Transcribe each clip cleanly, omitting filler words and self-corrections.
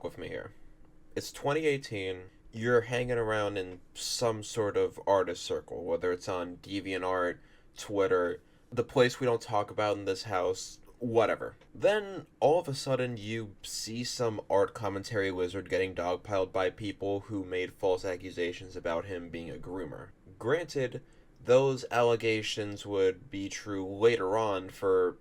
fuck with me here. It's 2018. You're hanging around in some sort of artist circle, whether it's on DeviantArt, Twitter, the place we don't talk about in this house, whatever. Then, all of a sudden, you see some art commentary wizard getting dogpiled by people who made false accusations about him being a groomer. Granted, those allegations would be true later on for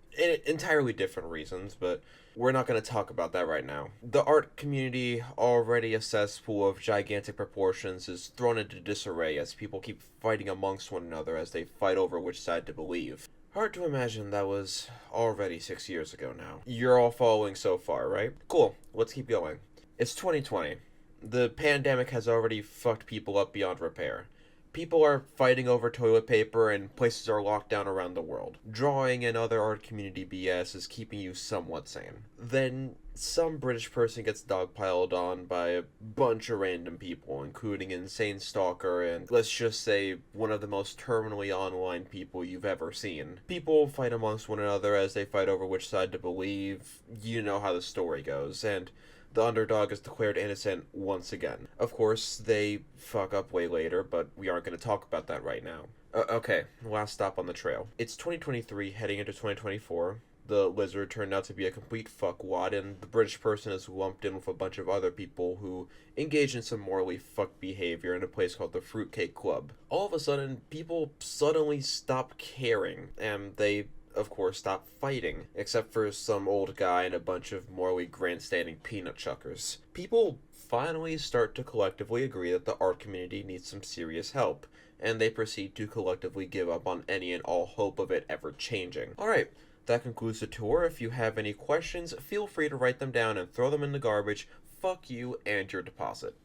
entirely different reasons, but we're not going to talk about that right now. The art community, already a cesspool of gigantic proportions, is thrown into disarray as people keep fighting amongst one another as they fight over which side to believe. Hard to imagine that was already 6 years ago now. You're all following so far, right? Cool, let's keep going. It's 2020. The pandemic has already fucked people up beyond repair. People are fighting over toilet paper and places are locked down around the world. Drawing and other art community BS is keeping you somewhat sane. Then, some British person gets dogpiled on by a bunch of random people, including an insane stalker and, let's just say, one of the most terminally online people you've ever seen. People fight amongst one another as they fight over which side to believe. You know how the story goes, and the underdog is declared innocent once again. Of course, they fuck up way later, but we aren't going to talk about that right now. Okay, last stop on the trail. It's 2023, heading into 2024. The lizard turned out to be a complete fuckwad, and the British person is lumped in with a bunch of other people who engage in some morally fucked behavior in a place called the Fruitcake Club. All of a sudden, people suddenly stop caring, and they of course, stop fighting, except for some old guy and a bunch of morally grandstanding peanut chuckers. People finally start to collectively agree that the art community needs some serious help, and they proceed to collectively give up on any and all hope of it ever changing. Alright, that concludes the tour. If you have any questions, feel free to write them down and throw them in the garbage. Fuck you and your deposit.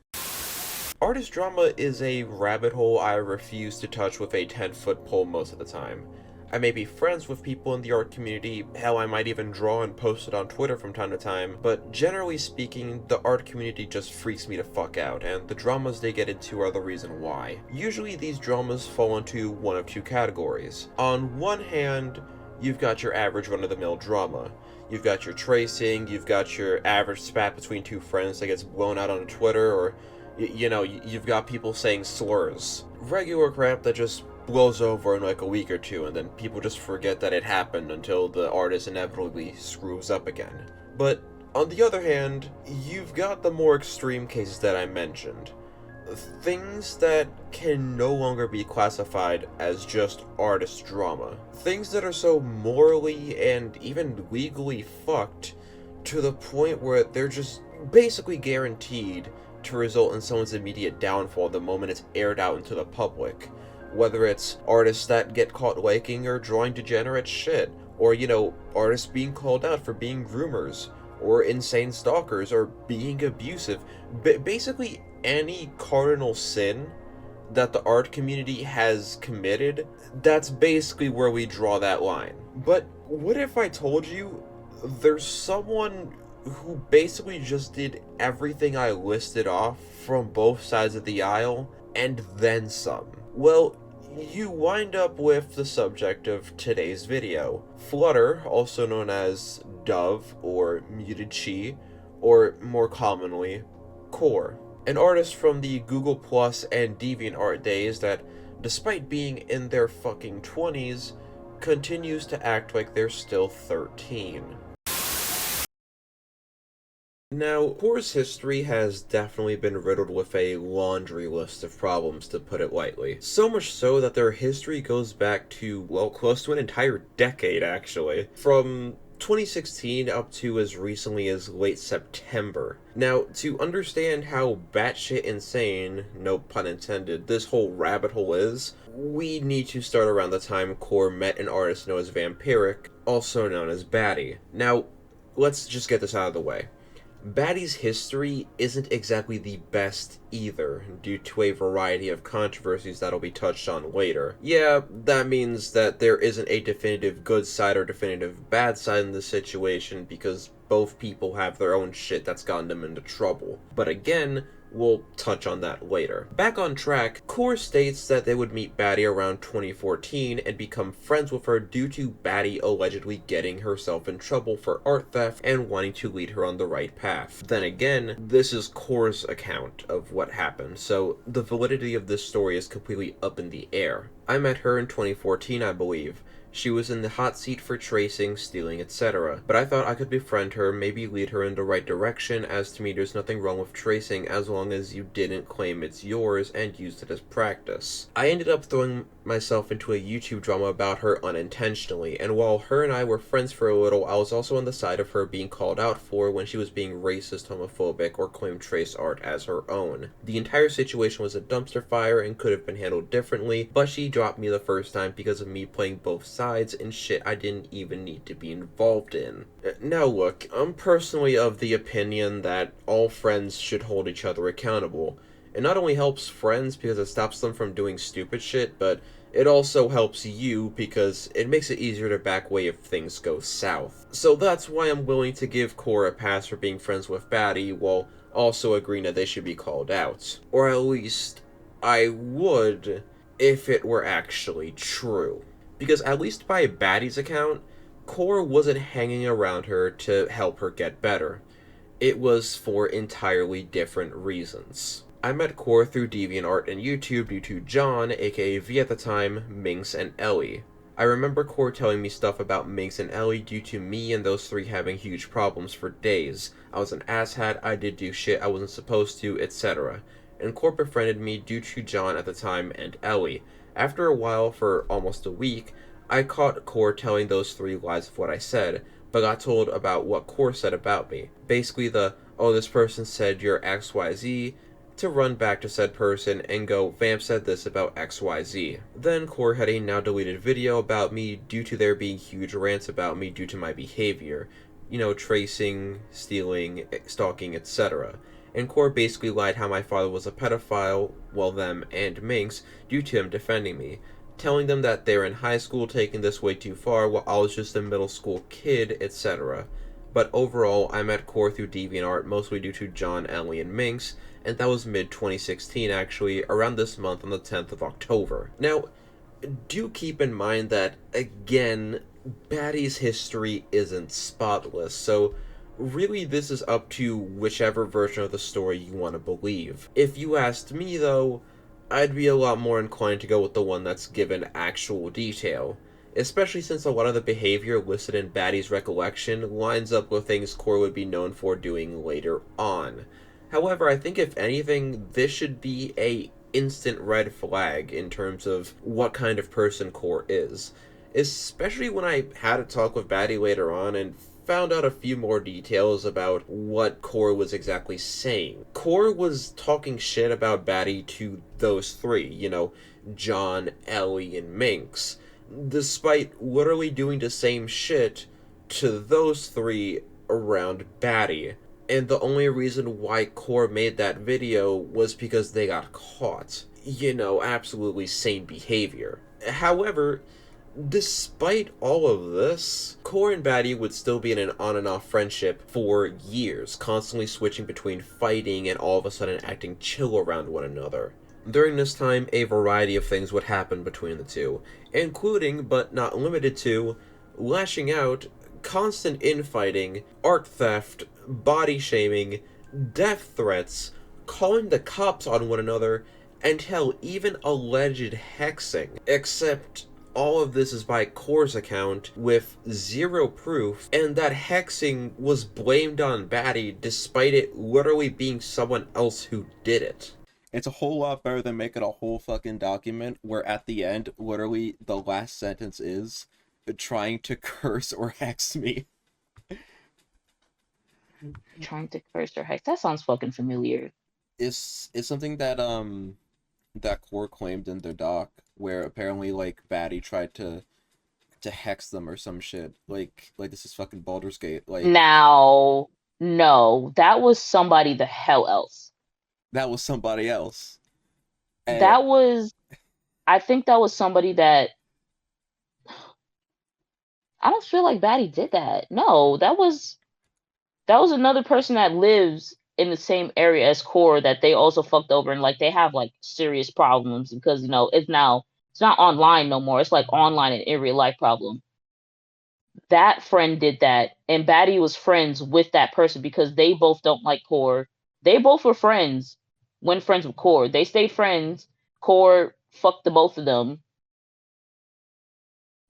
Artist drama is a rabbit hole I refuse to touch with a 10-foot pole most of the time. I may be friends with people in the art community, hell, I might even draw and post it on Twitter from time to time, but generally speaking, the art community just freaks me the fuck out, and the dramas they get into are the reason why. Usually these dramas fall into one of two categories. On one hand, you've got your average run-of-the-mill drama. You've got your tracing, you've got your average spat between two friends that gets blown out on Twitter, or, you've got people saying slurs. Regular crap that just blows over in like a week or two, and then people just forget that it happened until the artist inevitably screws up again. But on the other hand, you've got the more extreme cases that I mentioned. Things that can no longer be classified as just artist drama. Things that are so morally and even legally fucked to the point where they're just basically guaranteed to result in someone's immediate downfall the moment it's aired out into the public. Whether it's artists that get caught liking or drawing degenerate shit, or, artists being called out for being groomers, or insane stalkers, or being abusive. Basically, any cardinal sin that the art community has committed, that's basically where we draw that line. But what if I told you there's someone who basically just did everything I listed off from both sides of the aisle, and then some? Well, you wind up with the subject of today's video. Flutter, also known as Dove, or Muted Chi, or more commonly, Core. An artist from the Google Plus and DeviantArt days that, despite being in their fucking 20s, continues to act like they're still 13. Now, Core's history has definitely been riddled with a laundry list of problems, to put it lightly. So much so that their history goes back to, well, close to an entire decade, actually. From 2016 up to as recently as late September. Now, to understand how batshit insane, no pun intended, this whole rabbit hole is, we need to start around the time Core met an artist known as Vampiric, also known as Baddie. Now, let's just get this out of the way. Baddie's history isn't exactly the best either, due to a variety of controversies that'll be touched on later. Yeah, that means that there isn't a definitive good side or definitive bad side in this situation, because both people have their own shit that's gotten them into trouble. But again, we'll touch on that later. Back on track, Core states that they would meet Baddie around 2014 and become friends with her due to Baddie allegedly getting herself in trouble for art theft and wanting to lead her on the right path. Then again, this is Core's account of what happened, so the validity of this story is completely up in the air. I met her in 2014, I believe. She was in the hot seat for tracing, stealing, etc. But I thought I could befriend her, maybe lead her in the right direction, as to me there's nothing wrong with tracing as long as you didn't claim it's yours and used it as practice. I ended up throwing myself into a YouTube drama about her unintentionally, and while her and I were friends for a little, I was also on the side of her being called out for when she was being racist, homophobic, or claimed trace art as her own. The entire situation was a dumpster fire and could have been handled differently, but she dropped me the first time because of me playing both sides and shit I didn't even need to be involved in. Now look, I'm personally of the opinion that all friends should hold each other accountable. It not only helps friends because it stops them from doing stupid shit, but it also helps you because it makes it easier to back away if things go south. So that's why I'm willing to give Cora a pass for being friends with Baddie while also agreeing that they should be called out. Or at least, I would if it were actually true. Because at least by Baddie's account, Cora wasn't hanging around her to help her get better. It was for entirely different reasons. I met Cora through DeviantArt and YouTube due to John, aka V at the time, Minx, and Ellie. I remember Cora telling me stuff about Minx and Ellie due to me and those three having huge problems for days. I was an asshat, I did do shit I wasn't supposed to, etc. And Cora befriended me due to John at the time and Ellie. After a while, for almost a week, I caught Cora telling those three lies of what I said, but got told about what Cora said about me. Basically oh, this person said you're XYZ, to run back to said person and go, Vamp said this about XYZ. Then Cora had a now deleted video about me due to there being huge rants about me due to my behavior. You know, tracing, stealing, stalking, etc. And Cora basically lied how my father was a pedophile, well them and Minx, due to him defending me, telling them that they were in high school taking this way too far while I was just a middle school kid, etc. But overall, I met Cora through DeviantArt mostly due to John, Ellie, and Minx, and that was mid-2016 actually, around this month on the 10th of October. Now, do keep in mind that, again, Baddie's history isn't spotless, so really this is up to whichever version of the story you want to believe. If you asked me, though, I'd be a lot more inclined to go with the one that's given actual detail, especially since a lot of the behavior listed in Baddie's recollection lines up with things Cora would be known for doing later on. However, I think if anything, this should be a instant red flag in terms of what kind of person Cora is. Especially when I had a talk with Baddie later on and found out a few more details about what Cora was exactly saying. Cora was talking shit about Baddie to those three, John, Ellie, and Minx, despite literally doing the same shit to those three around Baddie. And the only reason why Cora made that video was because they got caught. Absolutely sane behavior. However, despite all of this, Cora and Baddie would still be in an on and off friendship for years, constantly switching between fighting and all of a sudden acting chill around one another. During this time, a variety of things would happen between the two, including, but not limited to, lashing out, constant infighting, art theft, body shaming, death threats, calling the cops on one another, and hell, even alleged hexing. Except all of this is by Cora's account with zero proof, and that hexing was blamed on Baddie despite it literally being someone else who did it. It's a whole lot better than making a whole fucking document where at the end, literally, the last sentence is trying to curse or hex me. Trying to curse or hex. That sounds fucking familiar. It's something that Core claimed in their doc, where apparently like Baddie tried to hex them or some shit. Like this is fucking Baldur's Gate. Like Now, no, that was somebody the hell else. that was somebody else. That was, I think that was somebody that, I don't feel like Baddie did that. No, that was That was another person that lives in the same area as Core that they also fucked over, and like they have like serious problems because it's not online no more. It's like online and in real life problem. That friend did that, and Baddie was friends with that person because they both don't like Core. They both were friends when friends with Core. They stayed friends. Core fucked the both of them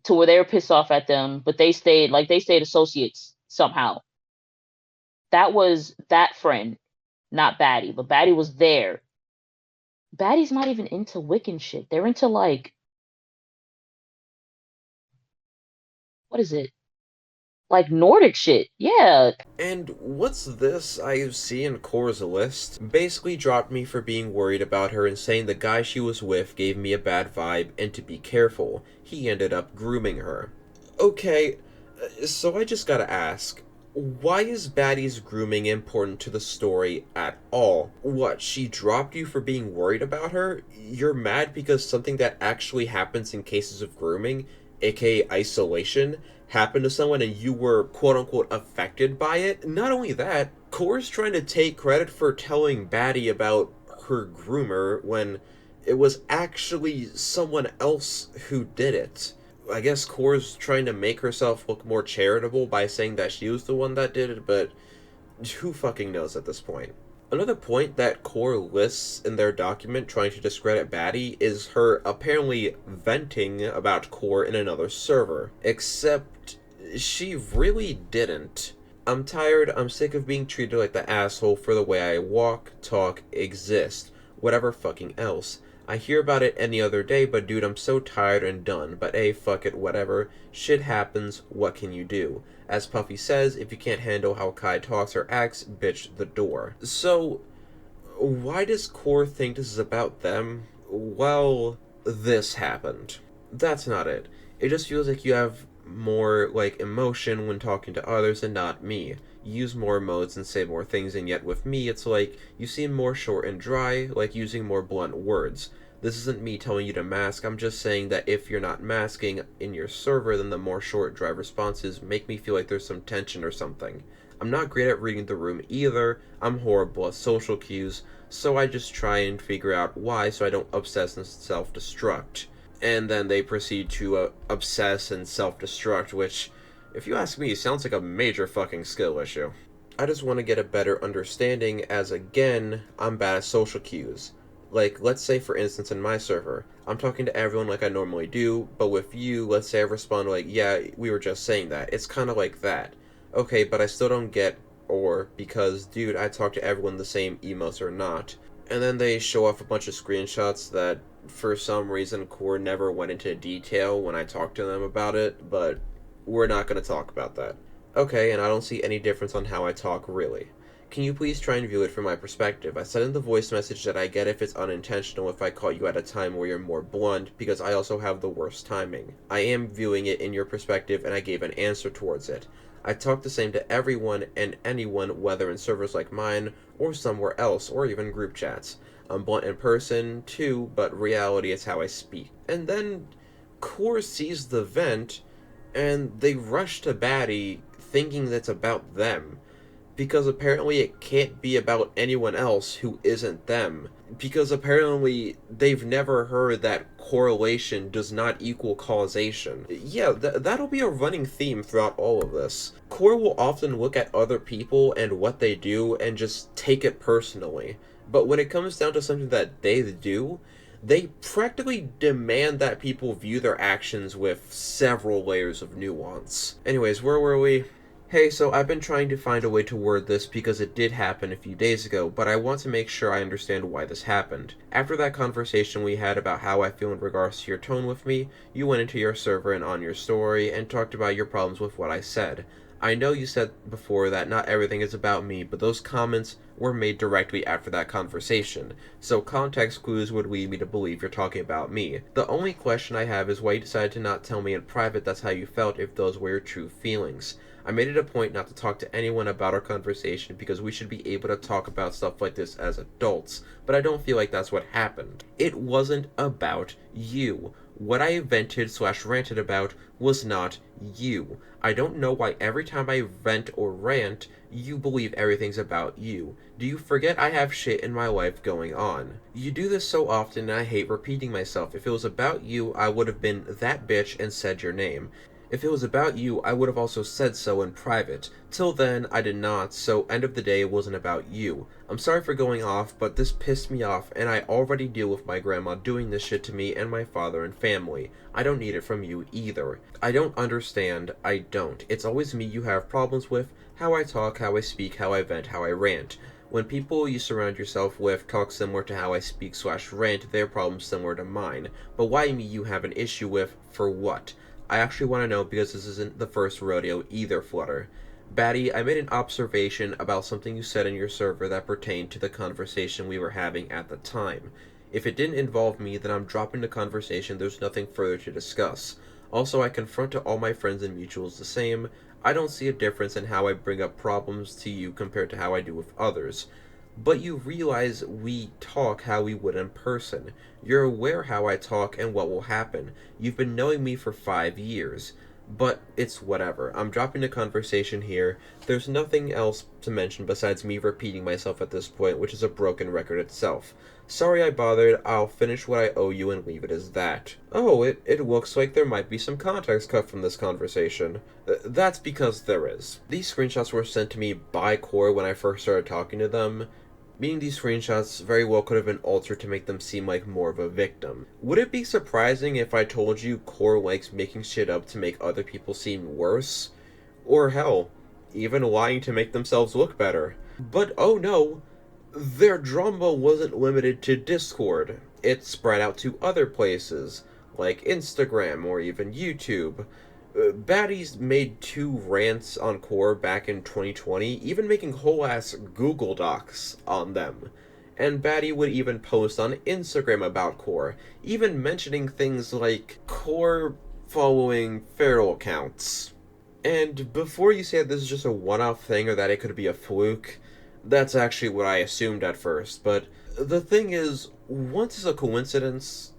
to where they were pissed off at them, but they stayed associates somehow. That was that friend, not Baddie, but Baddie was there. Baddie's not even into Wiccan shit. They're into like, what is it? Like Nordic shit. Yeah. And what's this I see in Core's list? Basically dropped me for being worried about her and saying the guy she was with gave me a bad vibe and to be careful. He ended up grooming her. Okay, so I just gotta ask, why is Baddie's grooming important to the story at all? What, she dropped you for being worried about her? You're mad because something that actually happens in cases of grooming, aka isolation, happened to someone and you were quote unquote affected by it? Not only that, Core's trying to take credit for telling Baddie about her groomer when it was actually someone else who did it. I guess Core's trying to make herself look more charitable by saying that she was the one that did it, but who fucking knows at this point? Another point that Core lists in their document trying to discredit Baddie is her apparently venting about Core in another server. Except, she really didn't. I'm tired, I'm sick of being treated like the asshole for the way I walk, talk, exist, whatever fucking else. I hear about it any other day, but dude, I'm so tired and done. But hey, fuck it, whatever. Shit happens, what can you do? As Puffy says, if you can't handle how Kai talks or acts, bitch the door. So, why does Core think this is about them? Well, this happened. That's not it. It just feels like you have more, like, emotion when talking to others and not me. You use more modes and say more things, and yet with me, it's like, you seem more short and dry, like using more blunt words. This isn't me telling you to mask, I'm just saying that if you're not masking in your server, then the more short, dry responses make me feel like there's some tension or something. I'm not great at reading the room either, I'm horrible at social cues, so I just try and figure out why so I don't obsess and self-destruct. And then they proceed to obsess and self-destruct, which, if you ask me, sounds like a major fucking skill issue. I just want to get a better understanding as, again, I'm bad at social cues. Like, let's say for instance in my server, I'm talking to everyone like I normally do, but with you, let's say I respond like, yeah, we were just saying that. It's kind of like that. Okay, but I still don't get, or, because, dude, I talk to everyone the same, emos or not. And then they show off a bunch of screenshots that, for some reason, Core never went into detail when I talked to them about it, but we're not going to talk about that. Okay, and I don't see any difference on how I talk, really. Can you please try and view it from my perspective? I said in the voice message that I get if it's unintentional if I caught you at a time where you're more blunt, because I also have the worst timing. I am viewing it in your perspective, and I gave an answer towards it. I talk the same to everyone and anyone, whether in servers like mine, or somewhere else, or even group chats. I'm blunt in person, too, but reality is how I speak. And then, Core sees the vent, and they rush to Baddie, thinking that's about them. Because apparently it can't be about anyone else who isn't them. Because apparently they've never heard that correlation does not equal causation. Yeah, that'll be a running theme throughout all of this. Core will often look at other people and what they do and just take it personally. But when it comes down to something that they do, they practically demand that people view their actions with several layers of nuance. Anyways, where were we? Hey, so I've been trying to find a way to word this because it did happen a few days ago, but I want to make sure I understand why this happened. After that conversation we had about how I feel in regards to your tone with me, you went into your server and on your story and talked about your problems with what I said. I know you said before that not everything is about me, but those comments were made directly after that conversation, so context clues would lead me to believe you're talking about me. The only question I have is why you decided to not tell me in private that's how you felt if those were your true feelings. I made it a point not to talk to anyone about our conversation because we should be able to talk about stuff like this as adults, but I don't feel like that's what happened. It wasn't about you. What I vented slash ranted about was not you. I don't know why every time I vent or rant, you believe everything's about you. Do you forget I have shit in my life going on? You do this so often and I hate repeating myself. If it was about you, I would have been that bitch and said your name. If it was about you, I would have also said so in private. Till then, I did not, so end of the day, it wasn't about you. I'm sorry for going off, but this pissed me off, and I already deal with my grandma doing this shit to me and my father and family. I don't need it from you either. I don't understand. I don't. It's always me you have problems with, how I talk, how I speak, how I vent, how I rant. When people you surround yourself with talk similar to how I speak slash rant, their problems similar to mine. But why me you have an issue with, for what? I actually want to know because this isn't the first rodeo either, Flutter. Baddie, I made an observation about something you said in your server that pertained to the conversation we were having at the time. If it didn't involve me, then I'm dropping the conversation, there's nothing further to discuss. Also, I confront to all my friends and mutuals the same. I don't see a difference in how I bring up problems to you compared to how I do with others. But you realize we talk how we would in person. You're aware how I talk and what will happen. You've been knowing me for 5 years. But it's whatever. I'm dropping the conversation here. There's nothing else to mention besides me repeating myself at this point, which is a broken record itself. Sorry I bothered. I'll finish what I owe you and leave it as that. Oh, it looks like there might be some context cut from this conversation. That's because there is. These screenshots were sent to me by Core when I first started talking to them, meaning these screenshots very well could have been altered to make them seem like more of a victim. Would it be surprising if I told you Core likes making shit up to make other people seem worse? Or hell, even lying to make themselves look better? But oh no, their drama wasn't limited to Discord. It spread out to other places, like Instagram or even YouTube. Baddie's made 2 rants on Core back in 2020, even making whole-ass Google Docs on them. And Baddie would even post on Instagram about Core, even mentioning things like Core following feral accounts. And before you say that this is just a one-off thing or that it could be a fluke, that's actually what I assumed at first, but the thing is, once is a coincidence,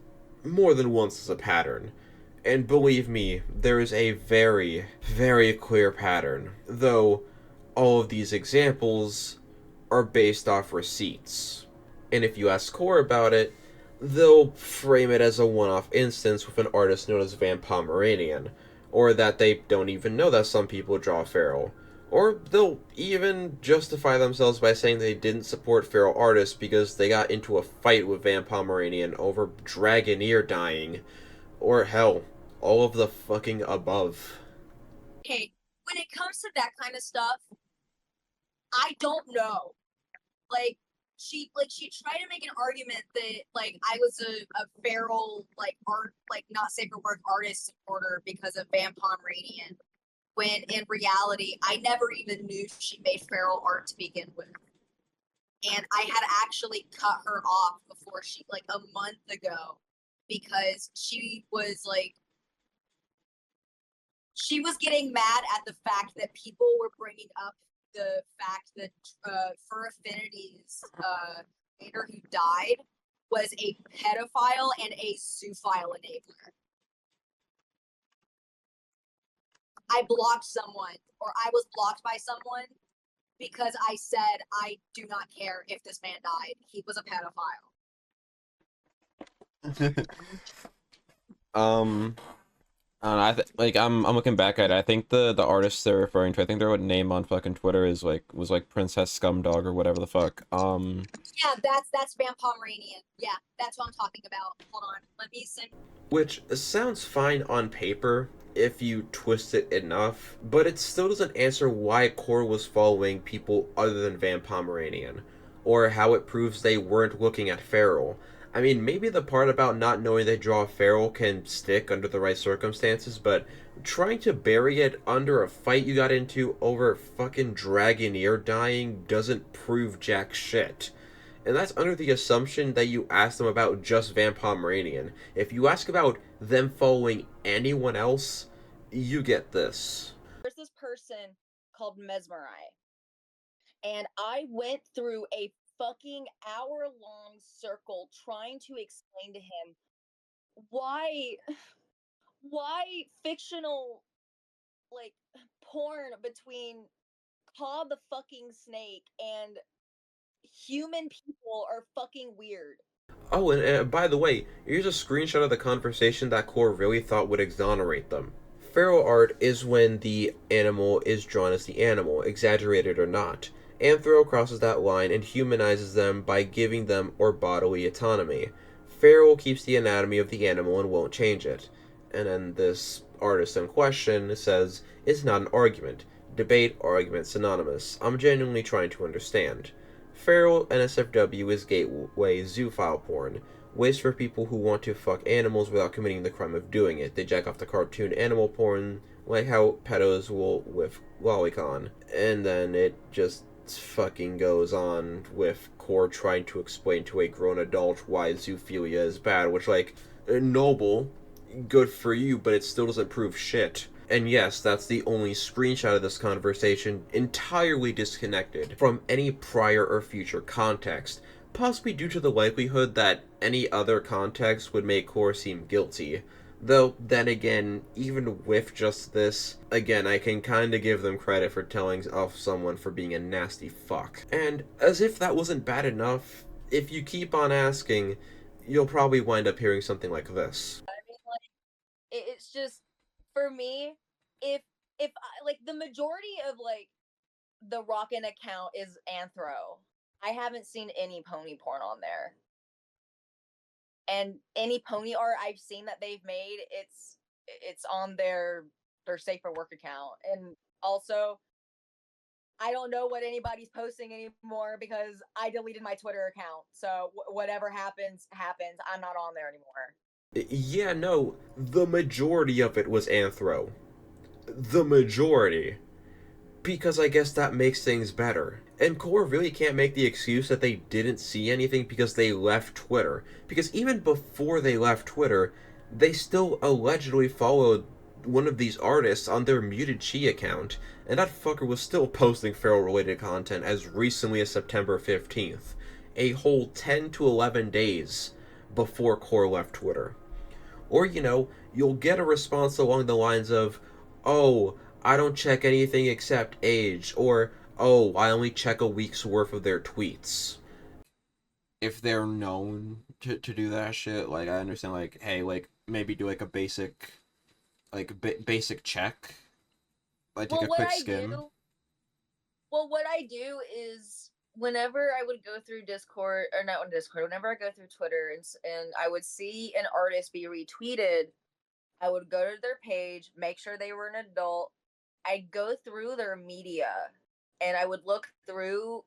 more than once is a pattern. And believe me, there is a very, very clear pattern, though all of these examples are based off receipts. And if you ask Core about it, they'll frame it as a one-off instance with an artist known as Van Pomeranian, or that they don't even know that some people draw feral. Or they'll even justify themselves by saying they didn't support feral artists because they got into a fight with Van Pomeranian over Dragoneer dying. Or hell, all of the fucking above. Hey, when it comes to that kind of stuff, I don't know. Like she tried to make an argument that like I was a feral art not safe for work artist supporter because of Van Pomeranian, when in reality I never even knew she made feral art to begin with. And I had actually cut her off before she a month ago because she was getting mad at the fact that people were bringing up the fact that Fur Affinity's leader who died was a pedophile and a zoophile enabler. I blocked someone, or I was blocked by someone, because I said I do not care if this man died. He was a pedophile. I don't know, I'm looking back at it. I think the artist they're referring to, I think their name on fucking Twitter was like Princess Scumdog or whatever the fuck. Yeah, that's Van Pomeranian. Yeah, that's what I'm talking about. Hold on, let me send. Which sounds fine on paper if you twist it enough, but it still doesn't answer why Core was following people other than Van Pomeranian, or how it proves they weren't looking at feral. I mean, maybe the part about not knowing they draw feral can stick under the right circumstances, but trying to bury it under a fight you got into over fucking Dragoneer dying doesn't prove jack shit. And that's under the assumption that you ask them about just Van Pomeranian. If you ask about them following anyone else, you get this. There's this person called Mesmerai, and I went through a fucking hour-long circle trying to explain to him why fictional like porn between Cobb the fucking snake and human people are fucking weird. Oh, and by the way, here's a screenshot of the conversation that Core really thought would exonerate them. Feral art is when the animal is drawn as the animal, exaggerated or not. Anthro crosses that line and humanizes them by giving them or bodily autonomy. Feral keeps the anatomy of the animal and won't change it. And then this artist in question says, it's not an argument. Debate, argument, synonymous. I'm genuinely trying to understand. Feral NSFW is gateway zoophile porn. Ways for people who want to fuck animals without committing the crime of doing it. They jack off the cartoon animal porn, like how pedos will with Lolicon. And then it just fucking goes on with Core trying to explain to a grown adult why zoophilia is bad, which, like, noble, good for you, but it still doesn't prove shit. And yes, that's the only screenshot of this conversation entirely disconnected from any prior or future context, possibly due to the likelihood that any other context would make Core seem guilty. Though, then again, even with just this, again, I can kinda give them credit for telling off someone for being a nasty fuck. And, as if that wasn't bad enough, if you keep on asking, you'll probably wind up hearing something like this. I mean, like, it's just for me, if like the majority of like the Rockin' account is Anthro. I haven't seen any pony porn on there. And any pony art I've seen that they've made, it's on their Safe for Work account. And also, I don't know what anybody's posting anymore because I deleted my Twitter account. So whatever happens, happens. I'm not on there anymore. Yeah, no, the majority of it was Anthro. The majority. Because I guess that makes things better. And Core really can't make the excuse that they didn't see anything because they left Twitter. Because even before they left Twitter, they still allegedly followed one of these artists on their muted Chi account, and that fucker was still posting feral related content as recently as September 15th, a whole 10 to 11 days before Core left Twitter. Or, you'll get a response along the lines of, oh, I don't check anything except age, or, oh, I only check a week's worth of their tweets. If they're known to do that shit, like, I understand, like, hey, like, maybe do, like, a basic, like, basic check. Like, take a quick skim. What I do is whenever I would go through Discord, or not on Discord, whenever I go through Twitter and I would see an artist be retweeted, I would go to their page, make sure they were an adult. I'd go through their media and I would look through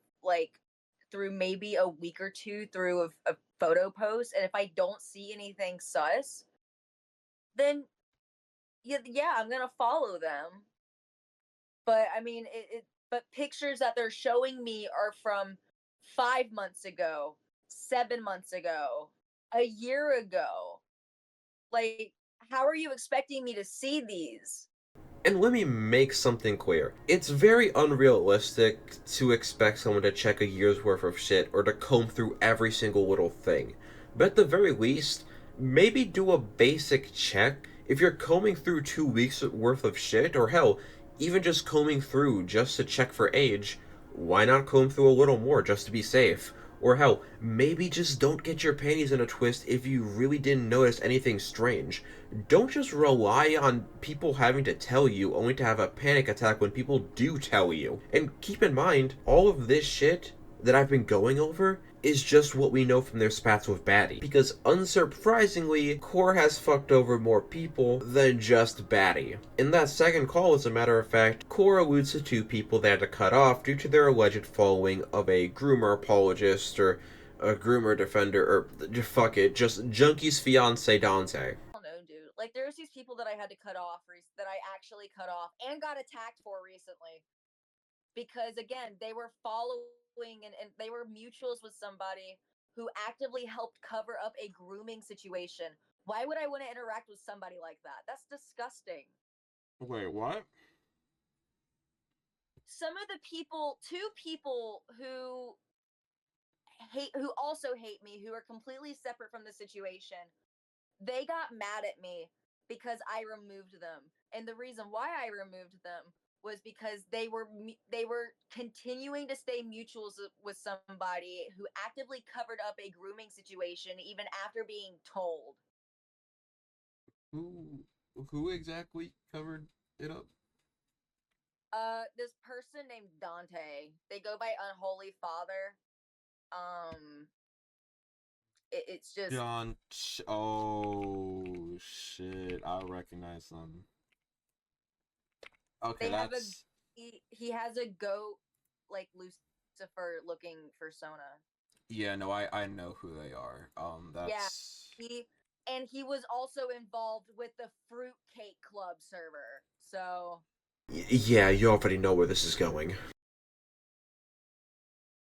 through maybe a week or two through a photo post. And if I don't see anything sus, then yeah, I'm gonna follow them. But I mean, but pictures that they're showing me are from 5 months ago, 7 months ago, a year ago. Like, how are you expecting me to see these? And let me make something clear. It's very unrealistic to expect someone to check a year's worth of shit or to comb through every single little thing. But at the very least, maybe do a basic check. If you're combing through 2 weeks worth of shit, or hell, even just combing through just to check for age, why not comb through a little more just to be safe? Or hell, maybe just don't get your panties in a twist if you really didn't notice anything strange. Don't just rely on people having to tell you only to have a panic attack when people do tell you. And keep in mind, all of this shit that I've been going over is just what we know from their spats with Baddie. Because unsurprisingly, Core has fucked over more people than just Baddie. In that second call, as a matter of fact, Core alludes to 2 people they had to cut off due to their alleged following of a groomer apologist or a groomer defender, or fuck it, just Junkie's fiance Dante. No, dude. Like, there's these people that I had to cut off, that I actually cut off and got attacked for recently. Because, again, they were following and they were mutuals with somebody who actively helped cover up a grooming situation. Why would I want to interact with somebody like that? That's disgusting. Wait, what? Some of the people, 2 people who also hate me, who are completely separate from the situation, they got mad at me because I removed them. And the reason why I removed them was because they were continuing to stay mutuals with somebody who actively covered up a grooming situation even after being told. Who exactly covered it up? This person named Dante. They go by Unholy Father. It's just John. Oh shit! I recognize them. Okay, they have that's he has a goat like Lucifer looking persona. yeah. No, I know who they are. Yeah, That's he was also involved with the Fruitcake Club server. So Yeah, you already know where this is going.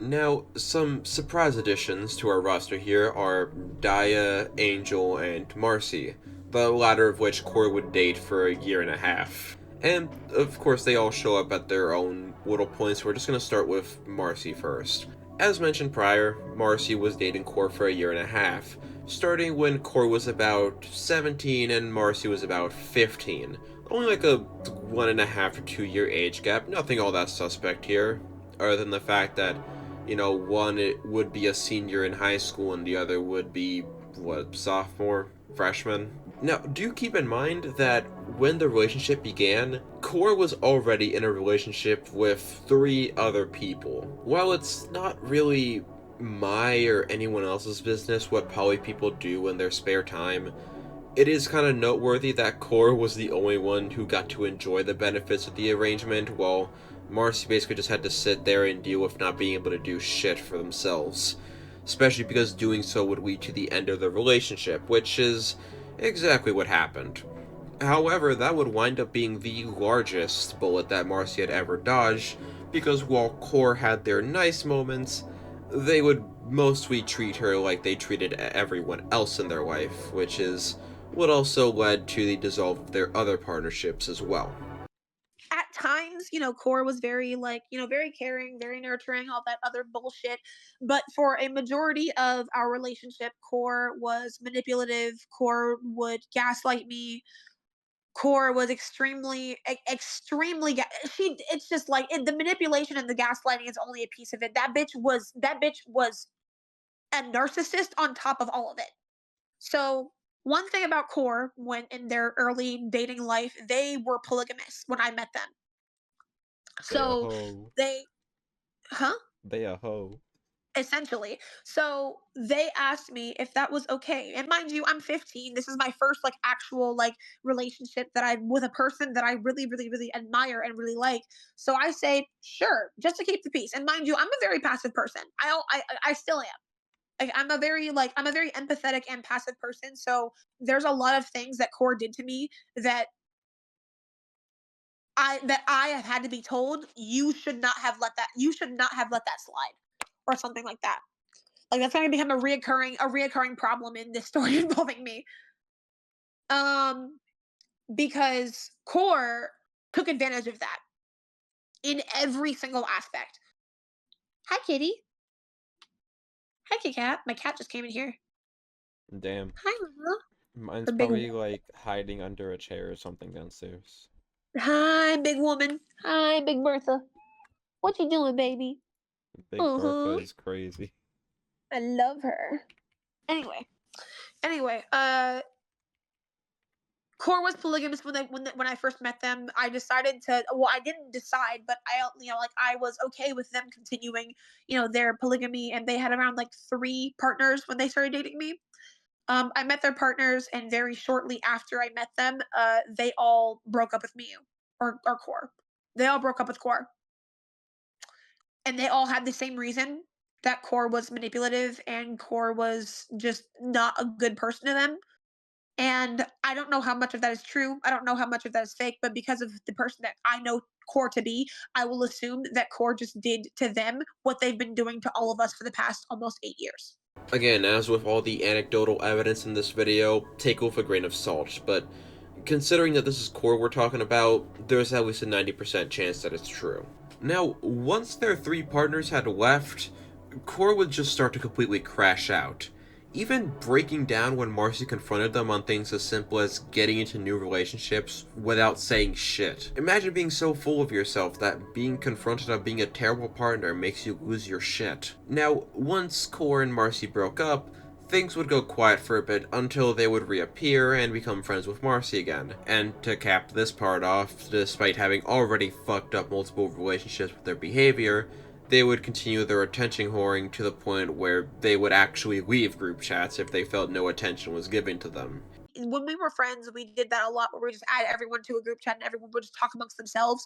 Now, some surprise additions to our roster here are Daya, Angel, and Marcy, the latter of which Core would date for a year and a half. And, of course, they all show up at their own little points. We're just going to start with Marcy first. As mentioned prior, Marcy was dating Core for a year and a half, starting when Core was about 17 and Marcy was about 15. Only like a 1.5 or 2 year age gap, nothing all that suspect here, other than the fact that one it would be a senior in high school and the other would be, what, sophomore, freshman? Now, do keep in mind that when the relationship began, Core was already in a relationship with 3 other people. While it's not really my or anyone else's business what poly people do in their spare time, it is kind of noteworthy that Core was the only one who got to enjoy the benefits of the arrangement, while Marcy basically just had to sit there and deal with not being able to do shit for themselves. Especially because doing so would lead to the end of the relationship, which is exactly what happened. However, that would wind up being the largest bullet that Marcy had ever dodged, because while Core had their nice moments, they would mostly treat her like they treated everyone else in their life, which is what also led to the dissolve of their other partnerships as well. At times, Core was very very caring, very nurturing, all that other bullshit. But for a majority of our relationship, Core was manipulative. Core would gaslight me. Core was extremely it's just like the manipulation and the gaslighting is only a piece of it. That bitch was a narcissist on top of all of it. So one thing about Core, when in their early dating life, they were polygamous when I met them. they a So hoe. they, huh? They a hoe. Essentially. So they asked me if that was okay. And mind you, I'm 15. This is my first actual relationship that I'm with a person that I really, really, really admire and really like. So I say, sure, just to keep the peace. And mind you, I'm a very passive person. I still am. I'm a very empathetic and passive person. So there's a lot of things that Core did to me that I have had to be told you should not have let that slide or something like that. Like that's going to become a reoccurring problem in this story involving me. Because Core took advantage of that in every single aspect. Hi, kitty. Hi, Kit Kat. My cat just came in here. Damn. Hi, Mama. Mine's Her big probably hiding under a chair or something downstairs. Hi, big woman. Hi, Big Bertha. What you doing, baby? Big Bertha is crazy. I love her. Anyway, Core was polygamous when I first met them. I decided to. Well, I didn't decide, but I was okay with them continuing, their polygamy, and they had around 3 partners when they started dating me. I met their partners, and very shortly after I met them, they all broke up with me, or Core. They all broke up with Core, and they all had the same reason, that Core was manipulative and Core was just not a good person to them. And I don't know how much of that is true. I don't know how much of that is fake, but because of the person that I know Core to be, I will assume that Core just did to them what they've been doing to all of us for the past almost 8 years. Again, as with all the anecdotal evidence in this video, take it with a grain of salt, but considering that this is Core we're talking about, there's at least a 90% chance that it's true. Now, once their 3 partners had left, Core would just start to completely crash out. even breaking down when Marcy confronted them on things as simple as getting into new relationships without saying shit. Imagine being so full of yourself that being confronted on being a terrible partner makes you lose your shit. Now, once Core and Marcy broke up, things would go quiet for a bit until they would reappear and become friends with Marcy again. And to cap this part off, despite having already fucked up multiple relationships with their behavior, they would continue their attention whoring to the point where they would actually leave group chats if they felt no attention was given to them. When we were friends, we did that a lot where we just add everyone to a group chat and everyone would just talk amongst themselves.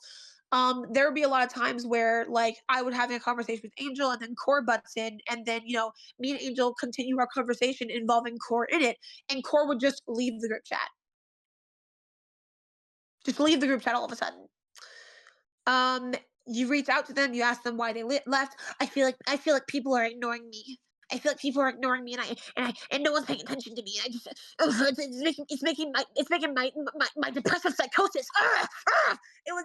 There would be a lot of times where like I would have a conversation with Angel and then Core butts in, and then me and Angel continue our conversation involving Core in it, and Core would just leave the group chat. Just leave the group chat all of a sudden. You reach out to them, you ask them why they left. I feel like people are ignoring me. I feel like people are ignoring me, and no one's paying attention to me. And I just it's making my depressive psychosis. It was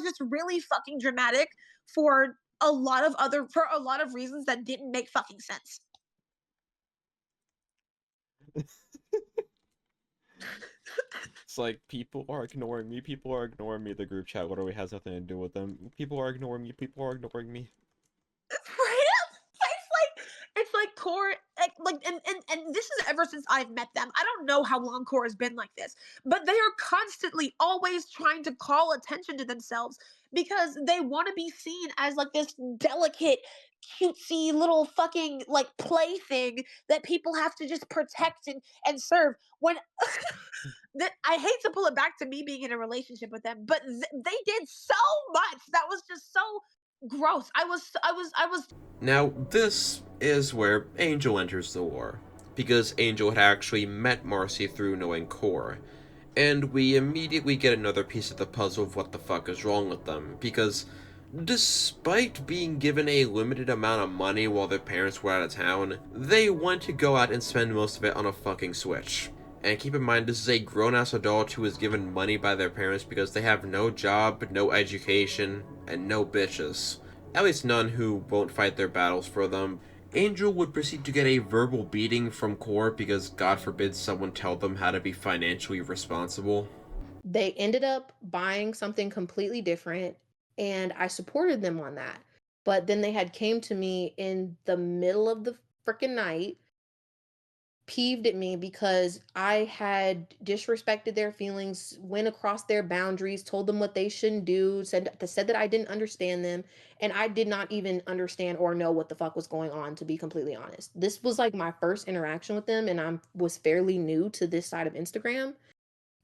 just really fucking dramatic for a lot of reasons that didn't make fucking sense. It's like, people are ignoring me, the group chat literally has nothing to do with them. People are ignoring me. Right? It's like Core, and this is ever since I've met them. I don't know how long Core has been like this, but they are constantly always trying to call attention to themselves because they want to be seen as like this delicate, cutesy little fucking like plaything that people have to just protect and serve. When that I hate to pull it back to me being in a relationship with them, but they did so much that was just so gross. I was Now, this is where Angel enters the war, because Angel had actually met Marcy through knowing Core, and we immediately get another piece of the puzzle of what the fuck is wrong with them, because despite being given a limited amount of money while their parents were out of town, they want to go out and spend most of it on a fucking Switch. And keep in mind, this is a grown-ass adult who is given money by their parents because they have no job, no education, and no bitches. At least none who won't fight their battles for them. Angel would proceed to get a verbal beating from Core because God forbid someone tell them how to be financially responsible. They ended up buying something completely different, and I supported them on that. But then they had came to me in the middle of the freaking night, peeved at me because I had disrespected their feelings, went across their boundaries, told them what they shouldn't do, said that I didn't understand them, and I did not even understand or know what the fuck was going on, to be completely honest. This was like my first interaction with them, and I was fairly new to this side of Instagram.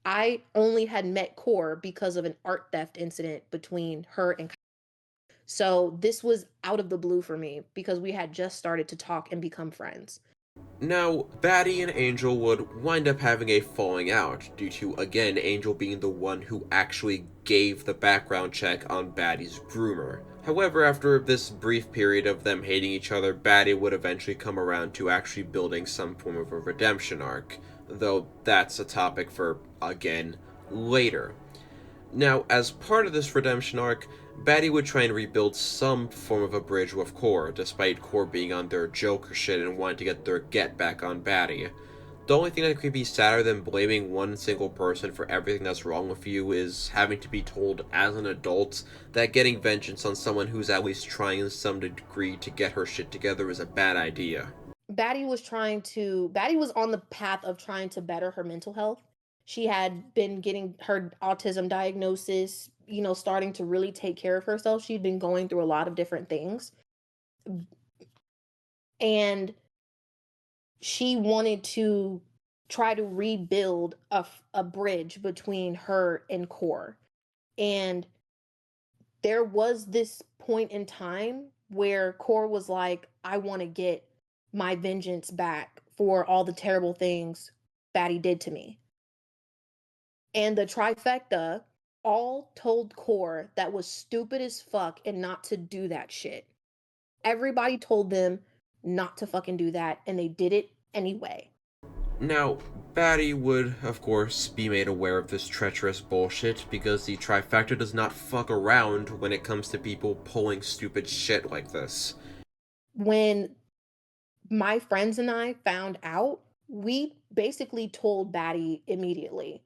I only had met Core because of an art theft incident between her and so this was out of the blue for me because we had just started to talk and become friends. Now, Baddie and Angel would wind up having a falling out, due to, again, Angel being the one who actually gave the background check on Baddie's groomer. However, after this brief period of them hating each other, Baddie would eventually come around to actually building some form of a redemption arc, though that's a topic for, again, later. Now, as part of this redemption arc, Baddie would try and rebuild some form of a bridge with Core, despite Core being on their Joker shit and wanting to get their get back on Baddie. The only thing that could be sadder than blaming one single person for everything that's wrong with you is having to be told as an adult that getting vengeance on someone who's at least trying in some degree to get her shit together is a bad idea. Baddie was on the path of trying to better her mental health. She had been getting her autism diagnosis, starting to really take care of herself. She'd been going through a lot of different things. And she wanted to try to rebuild a bridge between her and Core. And there was this point in time where Core was like, I want to get my vengeance back for all the terrible things Baddie did to me. And the trifecta all told Core that was stupid as fuck and not to do that shit. Everybody told them not to fucking do that, and they did it anyway. Now, Baddie would, of course, be made aware of this treacherous bullshit because the trifecta does not fuck around when it comes to people pulling stupid shit like this. When my friends and I found out, we basically told Baddie immediately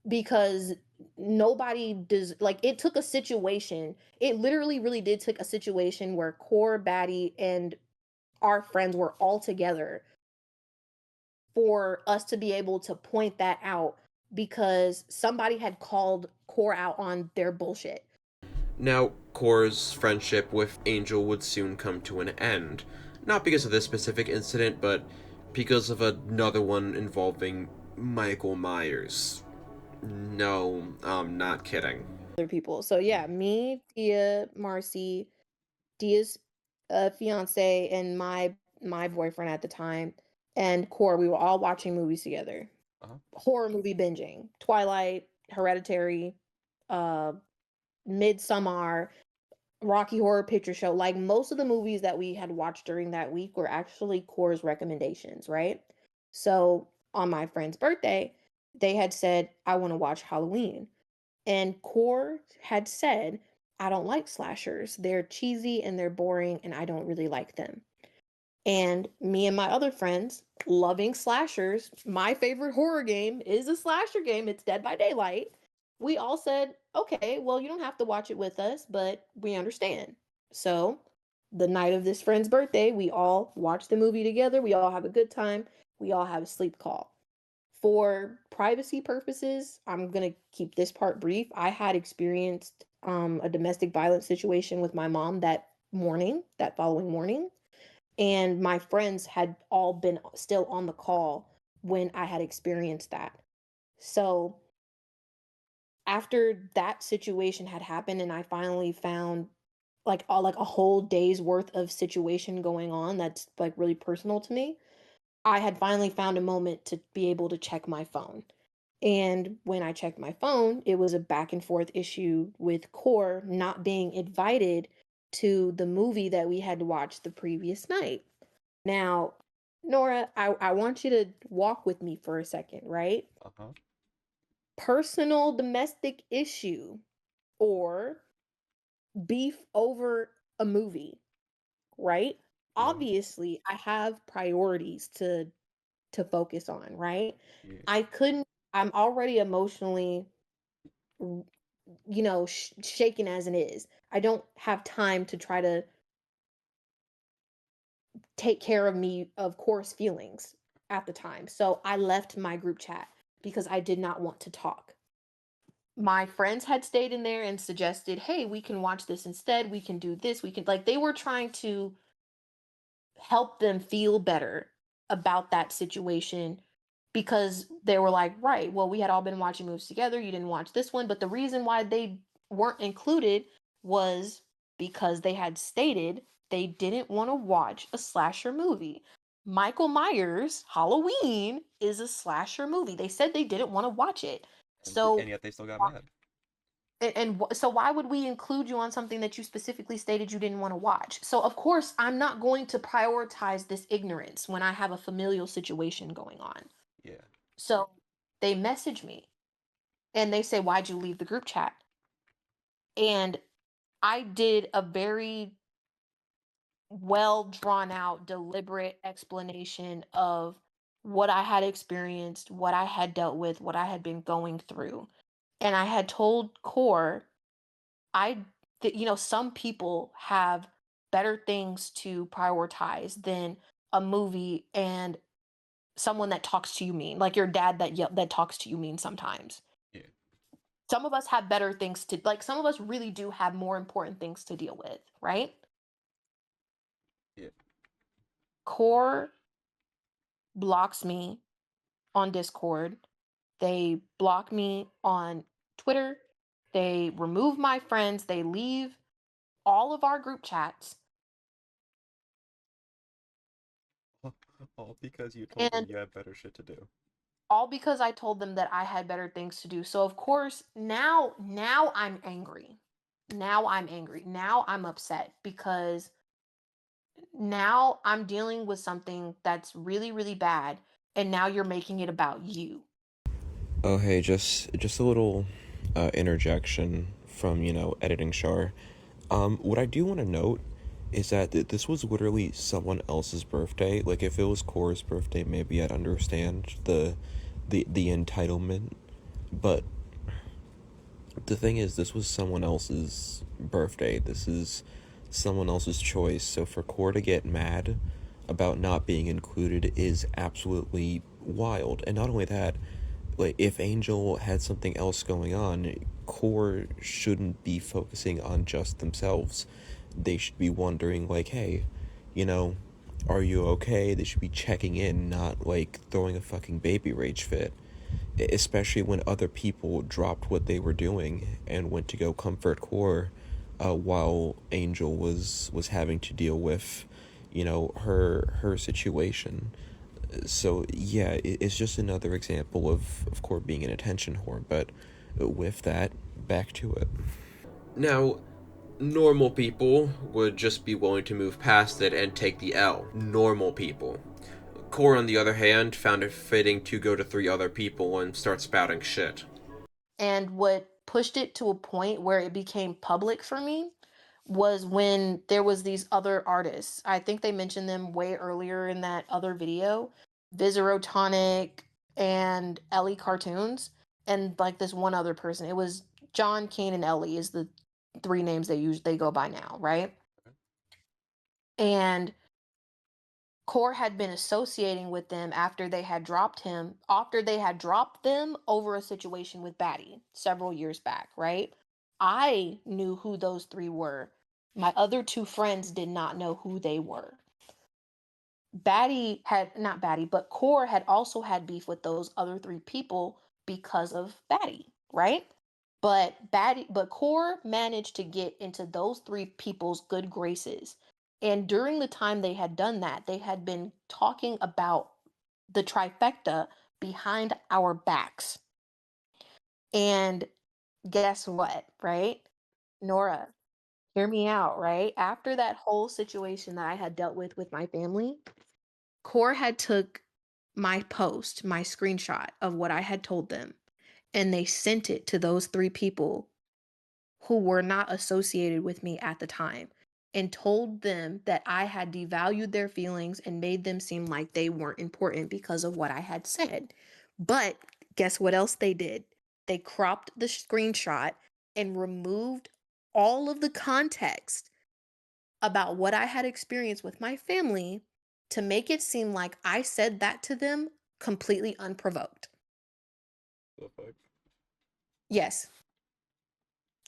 because nobody does like it took a situation. It literally really did take a situation where Core, Baddie, and our friends were all together for us to be able to point that out because somebody had called Core out on their bullshit. Now, Core's friendship with Angel would soon come to an end. Not because of this specific incident, but because of another one involving Michael Myers. No, I'm not kidding. Other people. So yeah, me, Tia, Marcy, Tia's fiance, and my boyfriend at the time, and Core, we were all watching movies together. Uh-huh. Horror movie binging. Twilight, Hereditary, uh Midsommar, Rocky Horror Picture Show. Like most of the movies that we had watched during that week were actually Core's recommendations, right? So on my friend's birthday, they had said, I want to watch Halloween. And Core had said, I don't like slashers. They're cheesy and they're boring, and I don't really like them. And me and my other friends, loving slashers, my favorite horror game is a slasher game. It's Dead by Daylight. We all said, okay, well, you don't have to watch it with us, but we understand. So, the night of this friend's birthday, we all watch the movie together. We all have a good time. We all have a sleep call. For privacy purposes, I'm going to keep this part brief. I had experienced a domestic violence situation with my mom that following morning. And my friends had all been still on the call when I had experienced that. So after that situation had happened and I finally found like a whole day's worth of situation going on that's like really personal to me, I had finally found a moment to be able to check my phone. And when I checked my phone, it was a back and forth issue with Core not being invited to the movie that we had watched the previous night. Now, Nora, I want you to walk with me for a second, right? Uh-huh. Personal domestic issue or beef over a movie, right? Yeah. Obviously, I have priorities to focus on, right? Yeah. I'm already emotionally shaken as it is. I don't have time to try to take care of me, of course, feelings at the time. So I left my group chat because I did not want to talk. My friends had stayed in there and suggested, hey, we can watch this instead. We can do this. We can, like, they were trying to help them feel better about that situation because they were like, right, well, we had all been watching movies together. You didn't watch this one. But the reason why they weren't included was because they had stated they didn't want to watch a slasher movie. Michael Myers' Halloween is a slasher movie. They said they didn't want to watch it. So, And yet they still got mad. so why would we include you on something that you specifically stated you didn't want to watch? So of course I'm not going to prioritize this ignorance when I have a familial situation going on. Yeah. So they message me and they say, why'd you leave the group chat? And I did a very well drawn out, deliberate explanation of what I had experienced, what I had dealt with, what I had been going through. And I had told Core, some people have better things to prioritize than a movie and someone that talks to you mean, like your dad that talks to you mean sometimes. Yeah. Some of us have better things to like. Some of us really do have more important things to deal with, right? Yeah. Core blocks me on Discord. They block me on Twitter. They remove my friends. They leave all of our group chats. All because you told them And you had better shit to do. all because I told them that I had better things to do. So of course, now I'm angry. Now I'm angry. Now I'm upset because now I'm dealing with something that's really really bad and now you're making it about you. Oh, hey, just a little interjection from, editing Char. What I do want to note is that this was literally someone else's birthday. Like, if it was Cora's birthday, maybe I'd understand the entitlement. But the thing is, this was someone else's birthday. This is someone else's choice. So for Cora to get mad about not being included is absolutely wild. And not only that, like, if Angel had something else going on, Core shouldn't be focusing on just themselves. They should be wondering, like, hey, you know, are you okay? They should be checking in, not like throwing a fucking baby rage fit. Especially when other people dropped what they were doing and went to go comfort Core, while Angel was having to deal with, her situation. So yeah, it's just another example of Core being an attention whore. But with that, back to it. Now, normal people would just be willing to move past it and take the L. Normal people. Core, on the other hand, found it fitting to go to 3 other people and start spouting shit. And what pushed it to a point where it became public for me was when there was these other artists. I think they mentioned them way earlier in that other video, Viscerotonic and Ellie Cartoons, and like this one other person. It was John, Kane, and Ellie is the three names they go by now, right? And Core had been associating with them after they had dropped them over a situation with Baddie several years back, right? I knew who those three were. My other two friends did not know who they were. Baddie had, not Baddie, but Core had also had beef with those other three people because of Baddie, right? But Core managed to get into those three people's good graces. And during the time they had done that, they had been talking about the trifecta behind our backs. And guess what, right? Nora, hear me out, right? After that whole situation that I had dealt with my family, Core had took my post, my screenshot of what I had told them, and they sent it to those three people who were not associated with me at the time and told them that I had devalued their feelings and made them seem like they weren't important because of what I had said. But guess what else they did? They cropped the screenshot and removed all of the context about what I had experienced with my family to make it seem like I said that to them completely unprovoked. The fuck? Yes.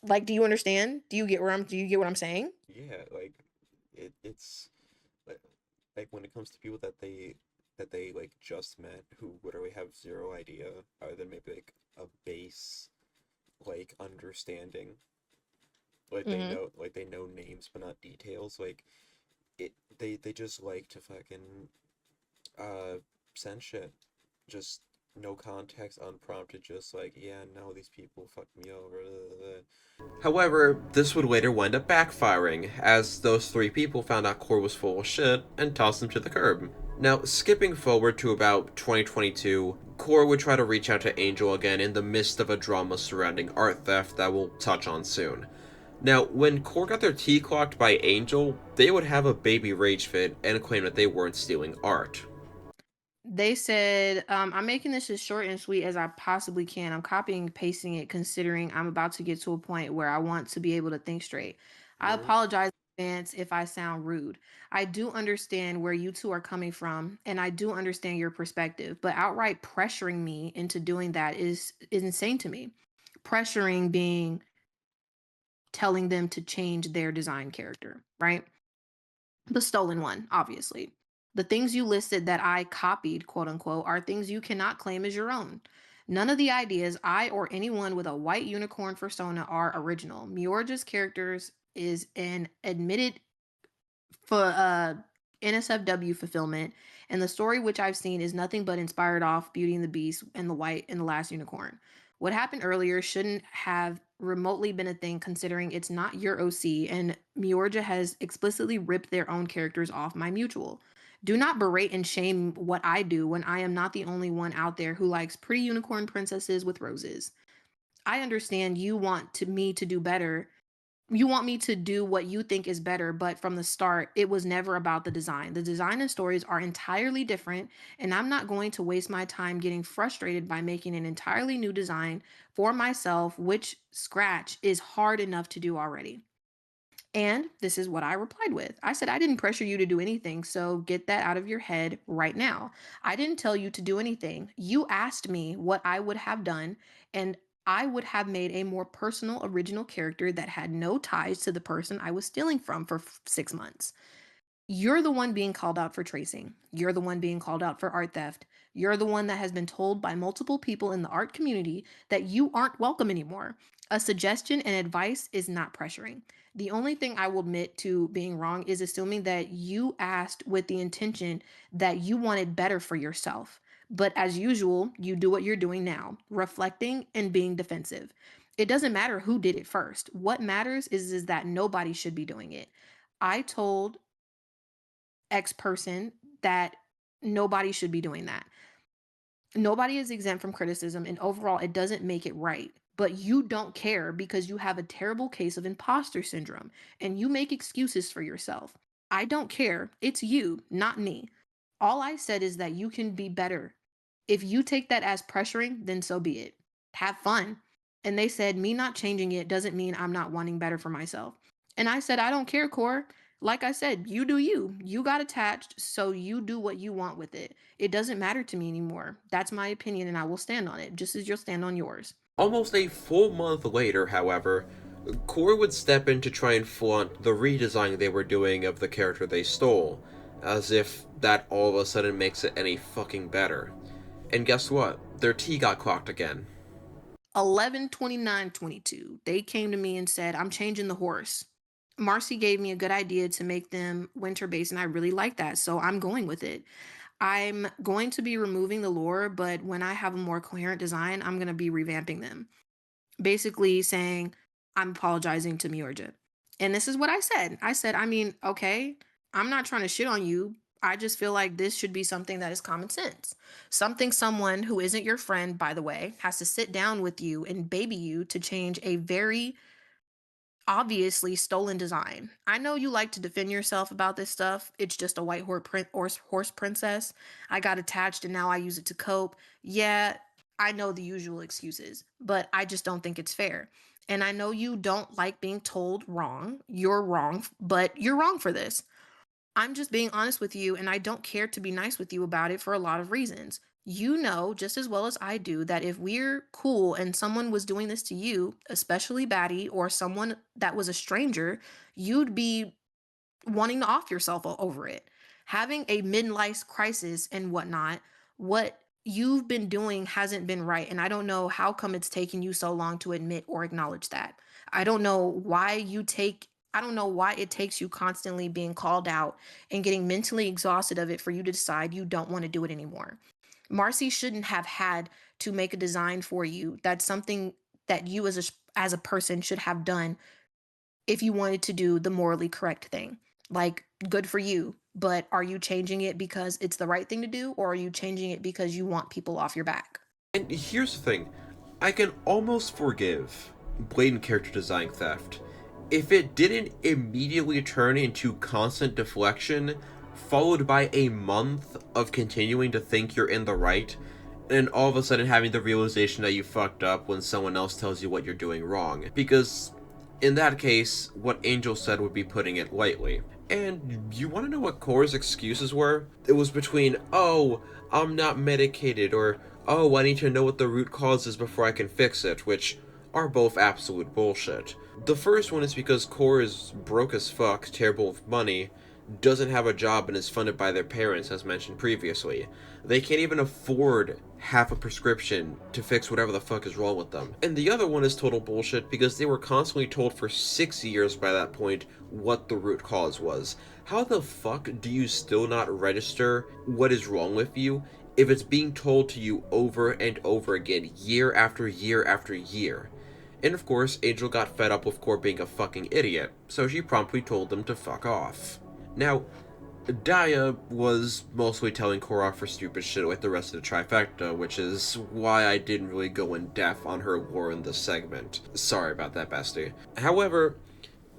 Like, do you understand? Do you get what I'm saying? Yeah, like it's like when it comes to people that they like just met who literally have zero idea other than maybe like a base like understanding. Mhm. Like they know names but not details. Like they just like to fucking uh send shit. Just no context, unprompted, just like, yeah, no, these people fucked me over. However, this would later wind up backfiring, as those 3 people found out Core was full of shit and tossed him to the curb. Now, skipping forward to about 2022, Core would try to reach out to Angel again in the midst of a drama surrounding art theft that we'll touch on soon. Now, when Core got their tea clocked by Angel, they would have a baby rage fit and claim that they weren't stealing art. They said, I'm making this as short and sweet as I possibly can. I'm copying and pasting it considering I'm about to get to a point where I want to be able to think straight. I Word? apologize in advance if I sound rude. I do understand where you two are coming from, and I do understand your perspective, but outright pressuring me into doing that is insane to me. Pressuring being telling them to change their design character, right? The stolen one, obviously. The things you listed that I copied, quote unquote, are things you cannot claim as your own. None of the ideas I or anyone with a white unicorn persona are original. Miorja's characters is an admitted for NSFW fulfillment, and the story which I've seen is nothing but inspired off Beauty and the Beast and the White and the Last Unicorn. What happened earlier shouldn't have remotely been a thing considering it's not your OC, and Miorja has explicitly ripped their own characters off my mutual. Do not berate and shame what I do when I am not the only one out there who likes pretty unicorn princesses with roses. I understand you want me to do better, you want me to do what you think is better, but from the start, it was never about the design. The design and stories are entirely different, and I'm not going to waste my time getting frustrated by making an entirely new design for myself, which scratch is hard enough to do already. And this is what I replied with. I said, I didn't pressure you to do anything, so get that out of your head right now. I didn't tell you to do anything. You asked me what I would have done, and I would have made a more personal, original character that had no ties to the person I was stealing from for 6 months. You're the one being called out for tracing. You're the one being called out for art theft. You're the one that has been told by multiple people in the art community that you aren't welcome anymore. A suggestion and advice is not pressuring. The only thing I will admit to being wrong is assuming that you asked with the intention that you wanted better for yourself. But as usual, you do what you're doing now, reflecting and being defensive. It doesn't matter who did it first. What matters is that nobody should be doing it. I told X person that nobody should be doing that. Nobody is exempt from criticism, and overall, it doesn't make it right. But you don't care because you have a terrible case of imposter syndrome and you make excuses for yourself. I don't care. It's you, not me. All I said is that you can be better. If you take that as pressuring, then so be it. Have fun. And they said, me not changing it doesn't mean I'm not wanting better for myself. And I said, I don't care, Core. Like I said, you do you. You got attached, so you do what you want with it. It doesn't matter to me anymore. That's my opinion, and I will stand on it, just as you'll stand on yours. Almost a full month later, however, Core would step in to try and flaunt the redesign they were doing of the character they stole, as if that all of a sudden makes it any fucking better. And guess what? Their tea got clocked again. 11/29/22. They came to me and said, I'm changing the horse. Marcy gave me a good idea to make them winter based, and I really like that, so I'm going with it. I'm going to be removing the lore, but when I have a more coherent design, I'm going to be revamping them. Basically saying, I'm apologizing to Miorja. And this is what I said. I said, I mean, okay, I'm not trying to shit on you. I just feel like this should be something that is common sense. Something someone who isn't your friend, by the way, has to sit down with you and baby you to change a very obviously stolen design. I know you like to defend yourself about this stuff. It's just a white horse princess. I got attached and now I use it to cope. Yeah, I know the usual excuses, but I just don't think it's fair. And I know you don't like being told wrong. You're wrong, but you're wrong for this. I'm just being honest with you, and I don't care to be nice with you about it for a lot of reasons. You know just as well as I do that if we're cool and someone was doing this to you, especially Baddie or someone that was a stranger, you'd be wanting to off yourself over it. Having a midlife crisis and whatnot, what you've been doing hasn't been right. And I don't know how come it's taken you so long to admit or acknowledge that. I don't know why you take I don't know why it takes you constantly being called out and getting mentally exhausted of it for you to decide you don't want to do it anymore. Marcy shouldn't have had to make a design for you. That's something that you as a person should have done if you wanted to do the morally correct thing. Like, good for you. But are you changing it because it's the right thing to do, or are you changing it because you want people off your back? And here's the thing, I can almost forgive blatant character design theft if it didn't immediately turn into constant deflection, followed by a month of continuing to think you're in the right, and all of a sudden having the realization that you fucked up when someone else tells you what you're doing wrong. Because in that case, what Angel said would be putting it lightly. And you want to know what Core's excuses were? It was between, oh, I'm not medicated, or, oh, I need to know what the root cause is before I can fix it, which are both absolute bullshit. The first one is because Core is broke as fuck, terrible with money, doesn't have a job, and is funded by their parents, as mentioned previously. They can't even afford half a prescription to fix whatever the fuck is wrong with them. And the other one is total bullshit because they were constantly told for 6 years by that point what the root cause was. How the fuck do you still not register what is wrong with you if it's being told to you over and over again, year after year after year? And of course, Angel got fed up with Core being a fucking idiot, so she promptly told them to fuck off. Now, Daya was mostly telling Core off for stupid shit like the rest of the trifecta, which is why I didn't really go in depth on her lore in this segment. Sorry about that, bestie. However,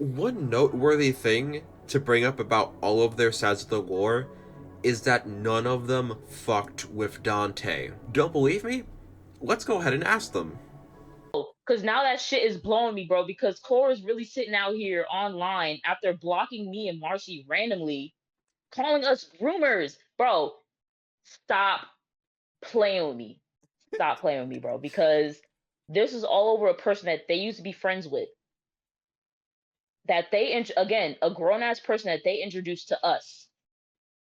One noteworthy thing to bring up about all of their sides of the lore is that none of them fucked with Dante. Don't believe me? Let's go ahead and ask them. Because now that shit is blowing me, bro. Because Core is really sitting out here online after blocking me and Marcy randomly, calling us groomers. Bro, stop playing with me. Stop playing with me, bro. Because this is all over a person that they used to be friends with. That they, again, a grown ass person that they introduced to us.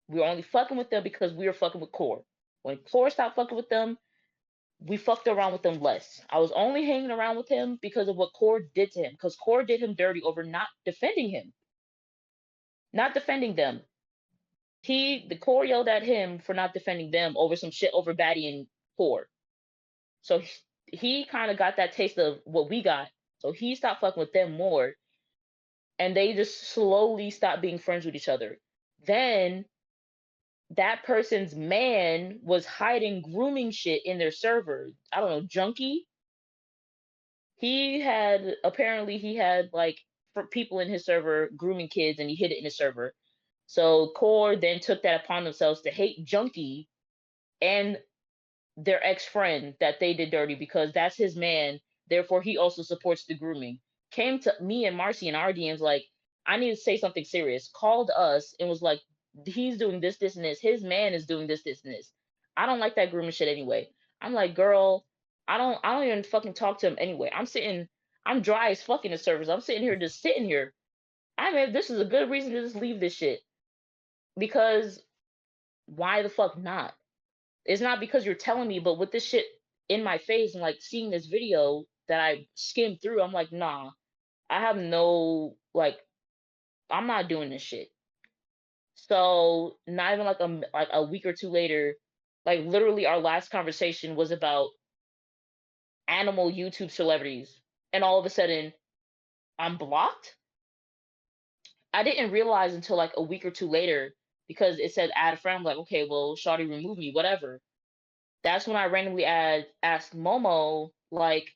We were only fucking with them because we were fucking with Core. When Core stopped fucking with them, we fucked around with them less. I was only hanging around with him because of what Core did to him. Because Core did him dirty over not defending him. Not defending them. The Core yelled at him for not defending them over some shit over Baddie and Core. So he kind of got that taste of what we got. So he stopped fucking with them more. And they just slowly stopped being friends with each other. Then that person's man was hiding grooming shit in their server. I don't know, Junkie. He had like for people in his server grooming kids, and he hid it in his server. So Core then took that upon themselves to hate Junkie and their ex-friend that they did dirty because that's his man. Therefore, he also supports the grooming. Came to me and Marcy and our DMs like, I need to say something serious. Called us and was like, he's doing this, this, and this. His man is doing this, this, and this. I don't like that grooming shit anyway. I'm like, girl, I don't even fucking talk to him anyway. I'm dry as fucking the servers. I'm just sitting here. I mean, this is a good reason to just leave this shit. Because why the fuck not? It's not because you're telling me, but with this shit in my face and like seeing this video that I skimmed through, I'm like, nah, I have no like, I'm not doing this shit. So not even like a week or two later, like literally our last conversation was about animal YouTube celebrities, and all of a sudden I'm blocked. I didn't realize until like a week or two later because it said add a friend. I'm like, okay, well, Shawty removed me, whatever. That's when I randomly asked Momo, like,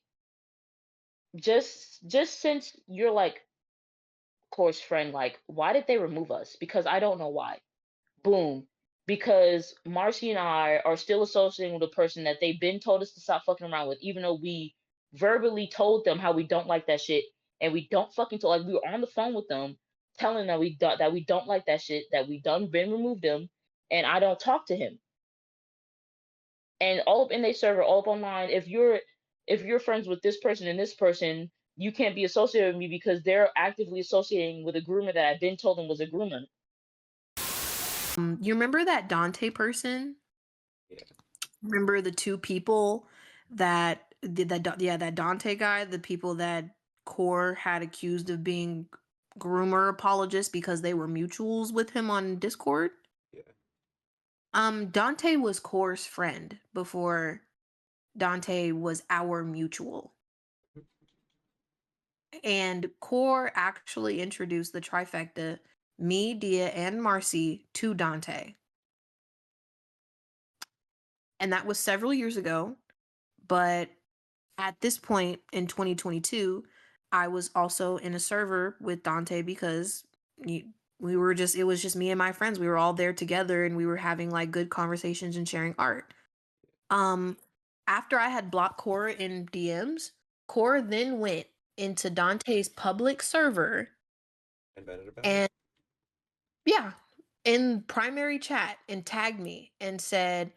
just since you're like close friend, like, why did they remove us? Because I don't know why. Boom. Because Marcy and I are still associating with a person that they've been told us to stop fucking around with, even though we verbally told them how we don't like that shit, and we don't fucking like we were on the phone with them, telling them that we don't like that shit, that we done been removed them, and I don't talk to him. And all up in their server, all up online. If you're friends with this person and this person, you can't be associated with me because they're actively associating with a groomer that I've been told them was a groomer. You remember that Dante person? Yeah. Remember the two people that did that? Yeah, that Dante guy. The people that Core had accused of being groomer apologists because they were mutuals with him on Discord. Yeah. Dante was Core's friend before Dante was our mutual. And Core actually introduced the trifecta, me, Dia, and Marcy, to Dante. And that was several years ago. But at this point in 2022, I was also in a server with Dante because it was just me and my friends. We were all there together and we were having like good conversations and sharing art. After I had blocked Cora in DMs, Cora then went into Dante's public server And vetted about it. and yeah, in primary chat and tagged me and said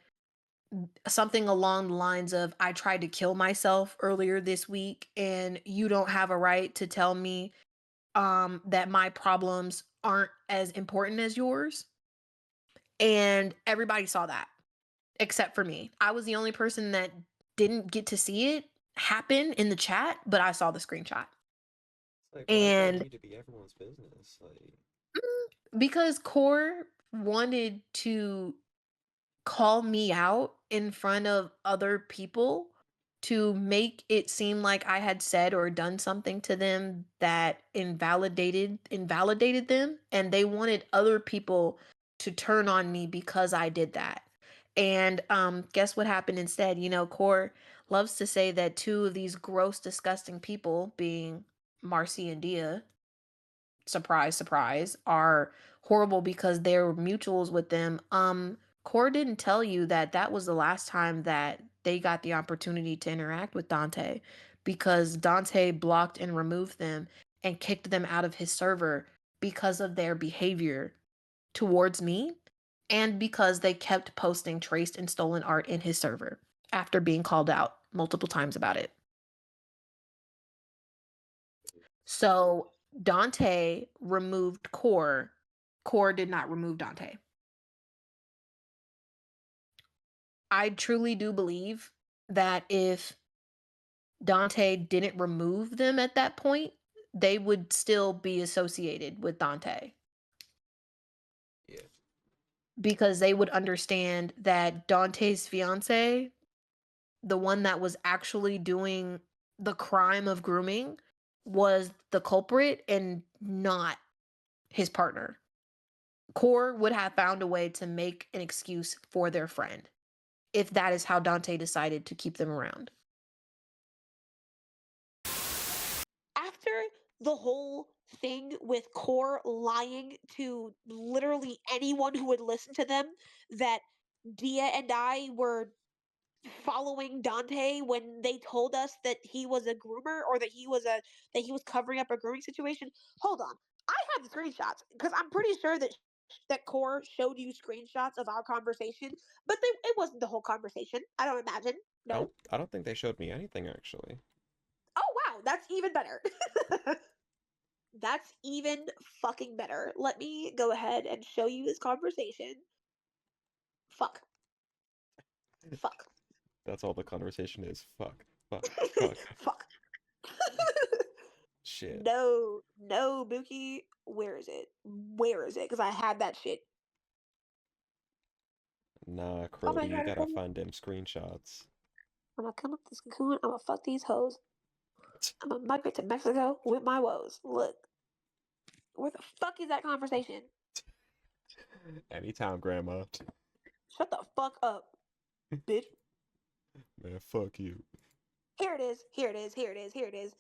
something along the lines of, I tried to kill myself earlier this week and you don't have a right to tell me that my problems aren't as important as yours. And everybody saw that except for me. I was the only person that didn't get to see it happen in the chat, but I saw the screenshot. It's like, why does that And need to be everyone's business? Like, because Core wanted to call me out in front of other people to make it seem like I had said or done something to them that invalidated them, and they wanted other people to turn on me because I did that. And guess what happened instead? You know, Core loves to say that two of these gross, disgusting people, being Marcy and Dia, surprise, surprise, are horrible because they're mutuals with them. Core didn't tell you that that was the last time that they got the opportunity to interact with Dante because Dante blocked and removed them and kicked them out of his server because of their behavior towards me and because they kept posting traced and stolen art in his server after being called out multiple times about it. So Dante removed Core. Core did not remove Dante. I truly do believe that if Dante didn't remove them at that point, they would still be associated with Dante. Yeah. Because they would understand that Dante's fiance, the one that was actually doing the crime of grooming, was the culprit and not his partner. Core would have found a way to make an excuse for their friend if that is how Dante decided to keep them around. After the whole thing with Core lying to literally anyone who would listen to them that Dia and I were following Dante when they told us that he was a groomer or that he was covering up a grooming situation. Hold on. I have the screenshots because I'm pretty sure that Core showed you screenshots of our conversation, but it wasn't the whole conversation. I don't imagine. No. I don't think they showed me anything actually. Oh wow, that's even better. That's even fucking better. Let me go ahead and show you this conversation. Fuck. Fuck. That's all the conversation is. Fuck. Fuck. Fuck. Fuck. Shit. No, no, Buki. Where is it? Where is it? Because I had that shit. Nah, Oh my Crody, you god, gotta find them screenshots. I'm gonna come up this cocoon. I'm gonna fuck these hoes. I'm gonna migrate to Mexico with my woes. Look. Where the fuck is that conversation? Anytime, Grandma. Shut the fuck up, bitch. Man, fuck you. Here it is. Here it is. Here it is. Here it is.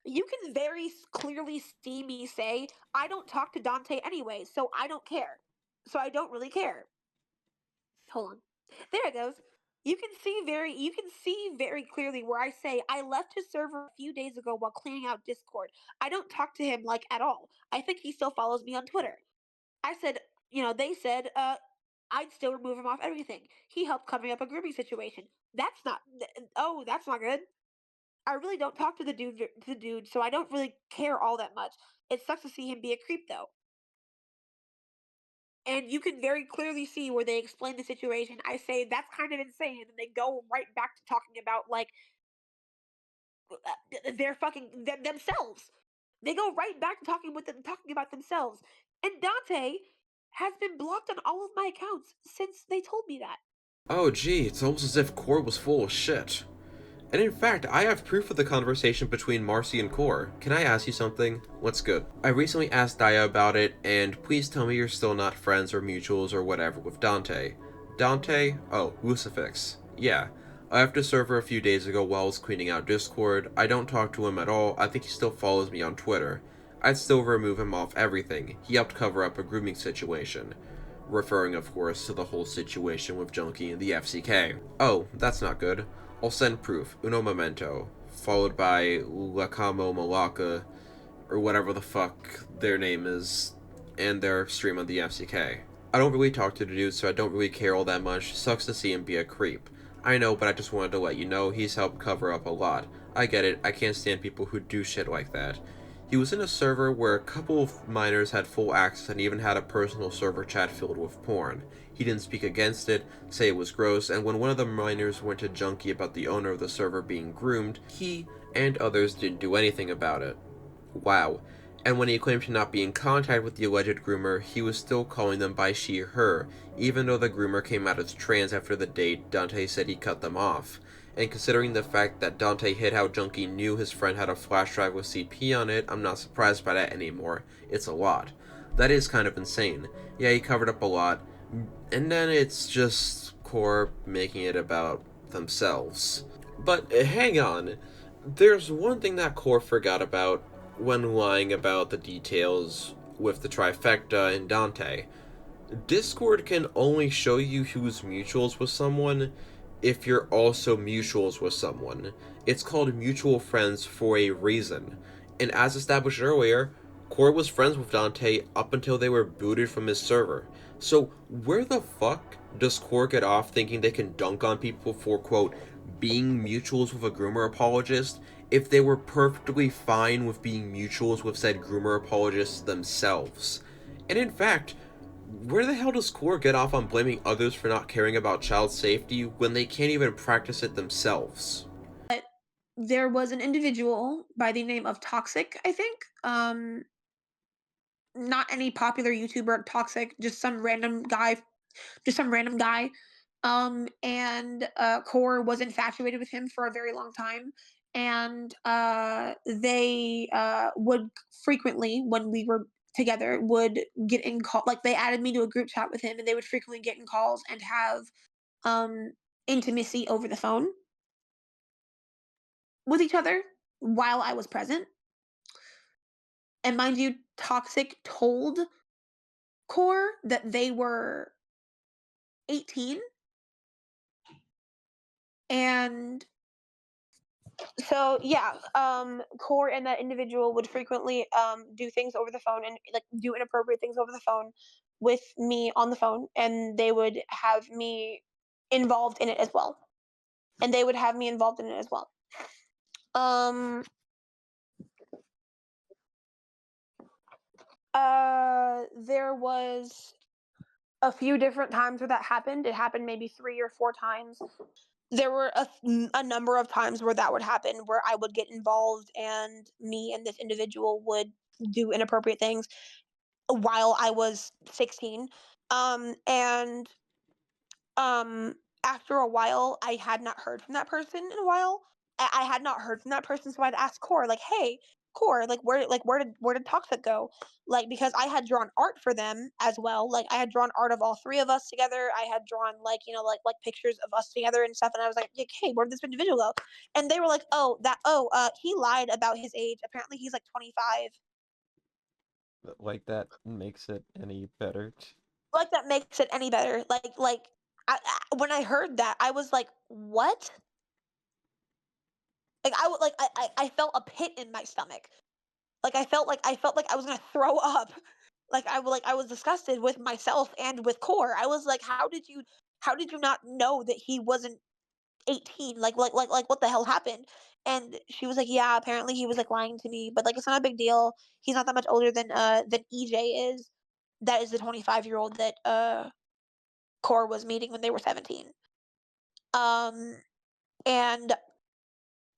You can very clearly see me say, I don't talk to Dante anyway, so I don't care. So I don't really care. Hold on. There it goes. You can see very clearly where I say I left his server a few days ago while cleaning out Discord. I don't talk to him like at all. I think he still follows me on Twitter. I said, they said, I'd still remove him off everything. He helped covering up a grooming situation. That's not good. I really don't talk to the dude, so I don't really care all that much. It sucks to see him be a creep though. And you can very clearly see where they explain the situation. I say that's kind of insane, and then they go right back to talking about like they're fucking themselves. They go right back to talking about themselves. And Dante has been blocked on all of my accounts since they told me that. Oh gee, it's almost as if Core was full of shit. And in fact, I have proof of the conversation between Marcy and Core. Can I ask you something? What's good? I recently asked Daya about it, and please tell me you're still not friends or mutuals or whatever with Dante. Dante? Oh, Lucifix. Yeah. I left his server a few days ago while I was cleaning out Discord. I don't talk to him at all. I think he still follows me on Twitter. I'd still remove him off everything. He helped cover up a grooming situation. Referring, of course, to the whole situation with Junkie and the FCK. Oh, that's not good. I'll send proof, uno momento, followed by Lacamo Malaka, or whatever the fuck their name is, and their stream on the FCK. I don't really talk to the dude, so I don't really care all that much. Sucks to see him be a creep. I know, but I just wanted to let you know he's helped cover up a lot. I get it, I can't stand people who do shit like that. He was in a server where a couple of minors had full access and even had a personal server chat filled with porn. He didn't speak against it, say it was gross, and when one of the minors went to Junkie about the owner of the server being groomed, he and others didn't do anything about it. Wow. And when he claimed to not be in contact with the alleged groomer, he was still calling them by she or her, even though the groomer came out as trans after the date. Dante said he cut them off. And considering the fact that Dante hid how Junkie knew his friend had a flash drive with CP on it, I'm not surprised by that anymore. It's a lot. That is kind of insane. Yeah, he covered up a lot. And then it's just Core making it about themselves. But hang on. There's one thing that Core forgot about. when lying about the details with the trifecta and Dante. Discord can only show you who's mutuals with someone if you're also mutuals with someone. It's called mutual friends for a reason. And as established earlier, Core was friends with Dante up until they were booted from his server. So where the fuck does Core get off thinking they can dunk on people for, quote, being mutuals with a groomer apologist if they were perfectly fine with being mutuals with said groomer apologists themselves? And in fact, where the hell does Core get off on blaming others for not caring about child safety when they can't even practice it themselves? There was an individual by the name of Toxic, I think. Not any popular YouTuber, Toxic, just some random guy. And Core was infatuated with him for a very long time. And they would frequently, when we were together, would get in call, like they added me to a group chat with him, and they would frequently get in calls and have intimacy over the phone with each other while I was present. And mind you, Toxic told Core that they were 18. And so yeah, Core and that individual would frequently do things over the phone, and like do inappropriate things over the phone with me on the phone, and they would have me involved in it as well. Um there was a few different times where that happened. It happened maybe 3 or 4 times. There were a number of times where that would happen, where I would get involved and me and this individual would do inappropriate things while I was 16. And after a while, I had not heard from that person in a while. I had not heard from that person, so I'd ask Core, like, "Hey, Core, like, where did Toxic go?" Like, because I had drawn art for them as well. Like, I had drawn art of all 3 of us together. I had drawn, like, like pictures of us together and stuff. And I was like, "Hey, where did this individual go?" And they were like, he lied about his age. Apparently, he's like 25." Like that makes it any better. Like, that makes it any better. When I heard that, I was like, "What?" Like, I felt a pit in my stomach. Like, I felt like I was gonna throw up. I was disgusted with myself and with Core. I was like, how did you not know that he wasn't 18? Like what the hell happened? And she was like, "Yeah, apparently he was like lying to me, but like it's not a big deal. He's not that much older than EJ is. That is the 25-year-old that Core was meeting when they were 17." Um and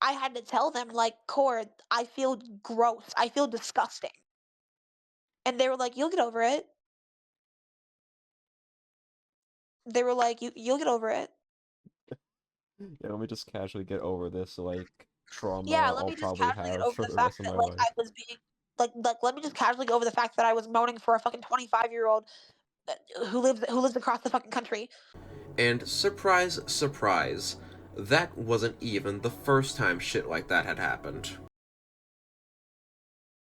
I had to tell them, like, "Core, I feel gross. I feel disgusting." And they were like, "You'll get over it." They were like, "You'll get over it." Yeah, let me just casually get over this, like, Yeah, trauma let I'll me just probably casually get have over for the the fact rest of that my like I life. was being let me just casually go over the fact that I was moaning for a fucking 25-year-old who lives across the fucking country. And surprise, surprise, that wasn't even the first time shit like that had happened.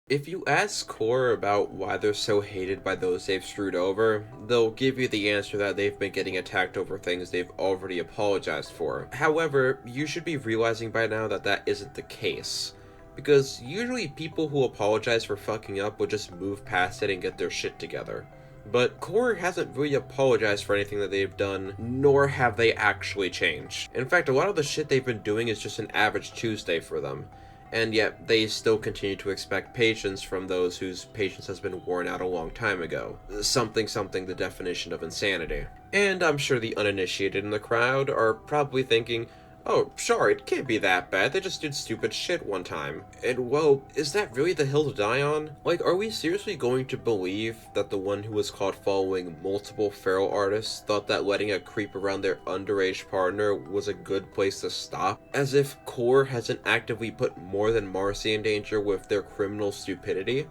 If you ask Core about why they're so hated by those they've screwed over, they'll give you the answer that they've been getting attacked over things they've already apologized for. However, you should be realizing by now that that isn't the case. Because usually people who apologize for fucking up will just move past it and get their shit together. But Core hasn't really apologized for anything that they've done, nor have they actually changed. In fact, a lot of the shit they've been doing is just an average Tuesday for them. And yet, they still continue to expect patience from those whose patience has been worn out a long time ago. Something the definition of insanity. And I'm sure the uninitiated in the crowd are probably thinking, "Oh, sure, it can't be that bad, they just did stupid shit one time." And well, is that really the hill to die on? Like, are we seriously going to believe that the one who was caught following multiple feral artists thought that letting a creep around their underage partner was a good place to stop? As if Core hasn't actively put more than Marcy in danger with their criminal stupidity?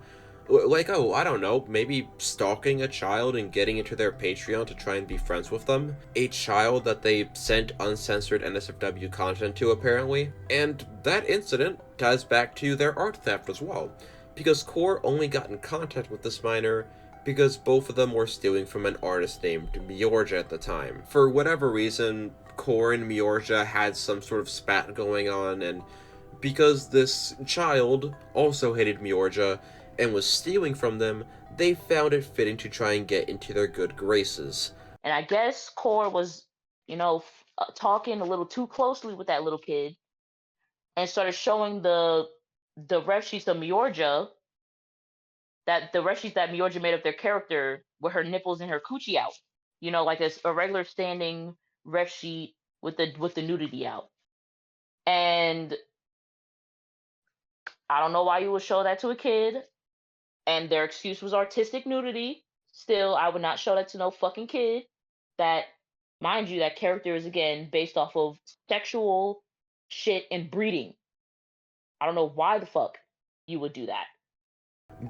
Like, oh, I don't know, maybe stalking a child and getting into their Patreon to try and be friends with them? A child that they sent uncensored NSFW content to, apparently? And that incident ties back to their art theft as well. because Core only got in contact with this minor because both of them were stealing from an artist named Miorja at the time. For whatever reason, Core and Miorja had some sort of spat going on, and because this child also hated Miorja and was stealing from them, they found it fitting to try and get into their good graces. And I guess Core was, talking a little too closely with that little kid and started showing the ref sheets of Miorja, that the ref sheets that Miorja made of their character with her nipples and her coochie out. Like a regular standing ref sheet with the nudity out. And I don't know why you would show that to a kid. And their excuse was artistic nudity. Still, I would not show that to no fucking kid. That, mind you, that character is again based off of sexual shit and breeding. I don't know why the fuck you would do that.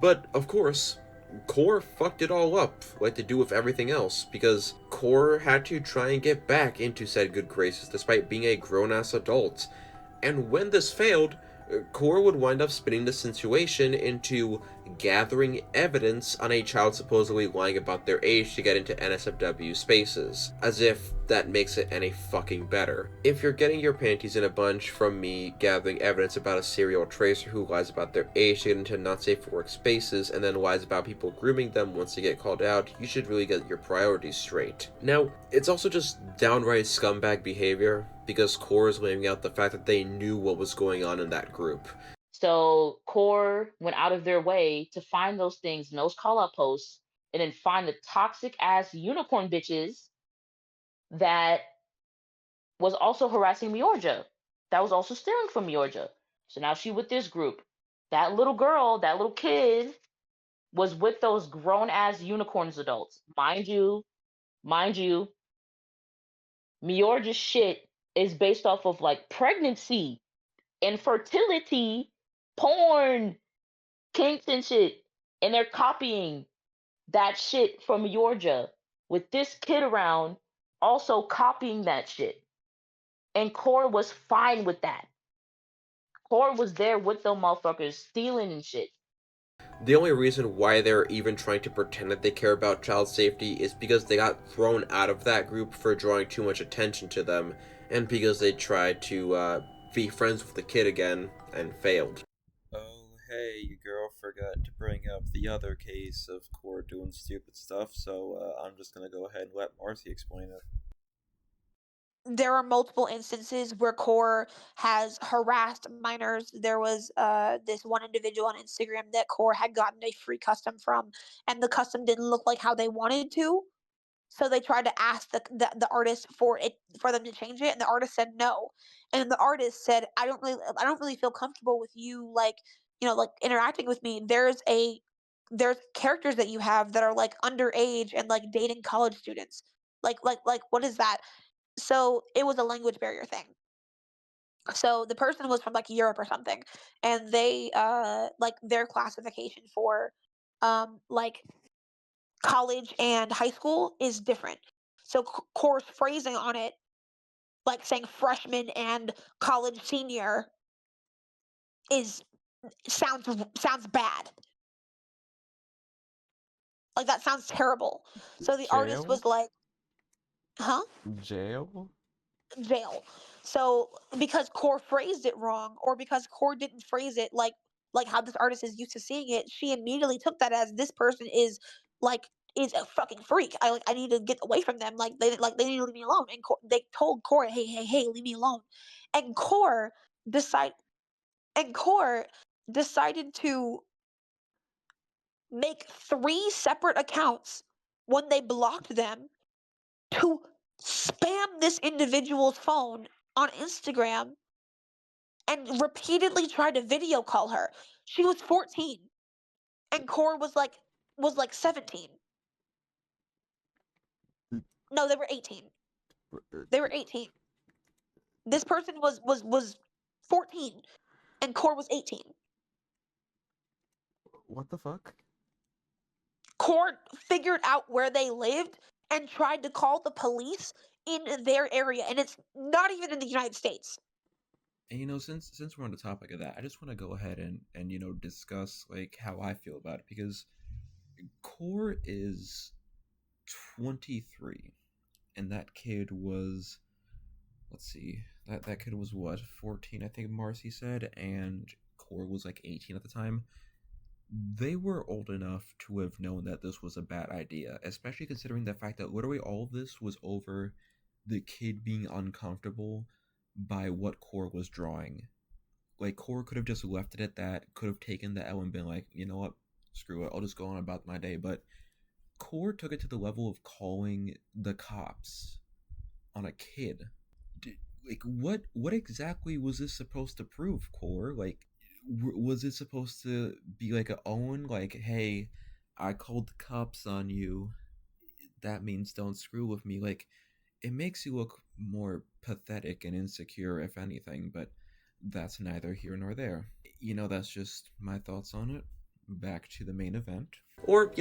But, of course, Core fucked it all up, like they do with everything else, because Core had to try and get back into said good graces despite being a grown-ass adult. And when this failed, Core would wind up spinning the situation into gathering evidence on a child supposedly lying about their age to get into NSFW spaces, as if that makes it any fucking better. If you're getting your panties in a bunch from me gathering evidence about a serial tracer who lies about their age to get into not safe for work spaces and then lies about people grooming them once they get called out, you should really get your priorities straight. Now, it's also just downright scumbag behavior, because Core is laying out the fact that they knew what was going on in that group. So Core went out of their way to find those things in those call out posts and then find the toxic ass unicorn bitches that was also harassing Miorja, that was also stealing from Miorja. So now she with this group. That little girl, that little kid was with those grown ass unicorns adults. Mind you, Miorja's shit is based off of like pregnancy, infertility, porn, kinks and shit. And they're copying that shit from Miorja with this kid around also copying that shit. And Core was fine with that. Core was there with them motherfuckers stealing and shit. The only reason why they're even trying to pretend that they care about child safety is because they got thrown out of that group for drawing too much attention to them, and because they tried to be friends with the kid again and failed. Oh, hey, your girl forgot to bring up the other case of Core doing stupid stuff, so I'm just gonna go ahead and let Marcy explain it. There are multiple instances where Core has harassed minors. There was this one individual on Instagram that Core had gotten a free custom from, and the custom didn't look like how they wanted to. So they tried to ask the artist for them to change it, and the artist said no. And the artist said, I don't really feel comfortable with you, like, like interacting with me. There's characters that you have that are like underage and like dating college students. Like what is that? So it was a language barrier thing. So the person was from like Europe or something, and they like their classification for like college and high school is different. So course phrasing on it, like saying freshman and college senior, is sounds bad. Like that sounds terrible. So the artist Jail? was like, "Huh? Jail? Jail." So because Core phrased it wrong, or because Core didn't phrase it like how this artist is used to seeing it, she immediately took that as this person like is a fucking freak. I need to get away from them. They need to leave me alone. And they told Core, hey, leave me alone. And decide Core decided to make 3 separate accounts when they blocked them to spam this individual's phone on Instagram and repeatedly tried to video call her. She was 14 and Core was like 17. No, they were 18. They were 18. This person was 14 and Core was 18. What the fuck? Core figured out where they lived and tried to call the police in their area, and it's not even in the United States. And since we're on the topic of that, I just want to go ahead and discuss like how I feel about it, because Core is 23 and that kid was, let's see, that kid was what, 14, I think Marcy said, and Core was like 18 at the time. They were old enough to have known that this was a bad idea, especially considering the fact that literally all of this was over the kid being uncomfortable by what Core was drawing. Like, Core could have just left it at that, could have taken the L and been like, you know what, screw it, I'll just go on about my day. But Core took it to the level of calling the cops on a kid. Like, what exactly was this supposed to prove, Core? Like, was it supposed to be like a Owen, like, hey, I called the cops on you, that means don't screw with me? Like, it makes you look more pathetic and insecure, if anything, but that's neither here nor there. That's just my thoughts on it. Back to the main event. Or,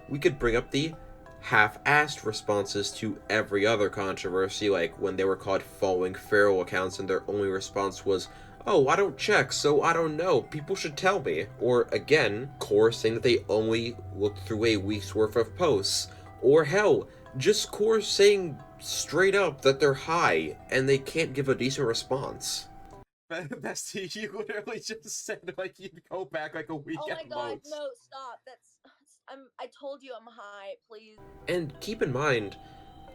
we could bring up the half-assed responses to every other controversy, like when they were caught following feral accounts and their only response was, oh, I don't check, so I don't know, people should tell me. Or, again, Core saying that they only looked through a week's worth of posts. Or, hell, just Core saying straight up that they're high and they can't give a decent response. Bestie, you literally just said like you'd go back like a week Oh my at god, most. no, stop. I told you I'm high, please. And keep in mind,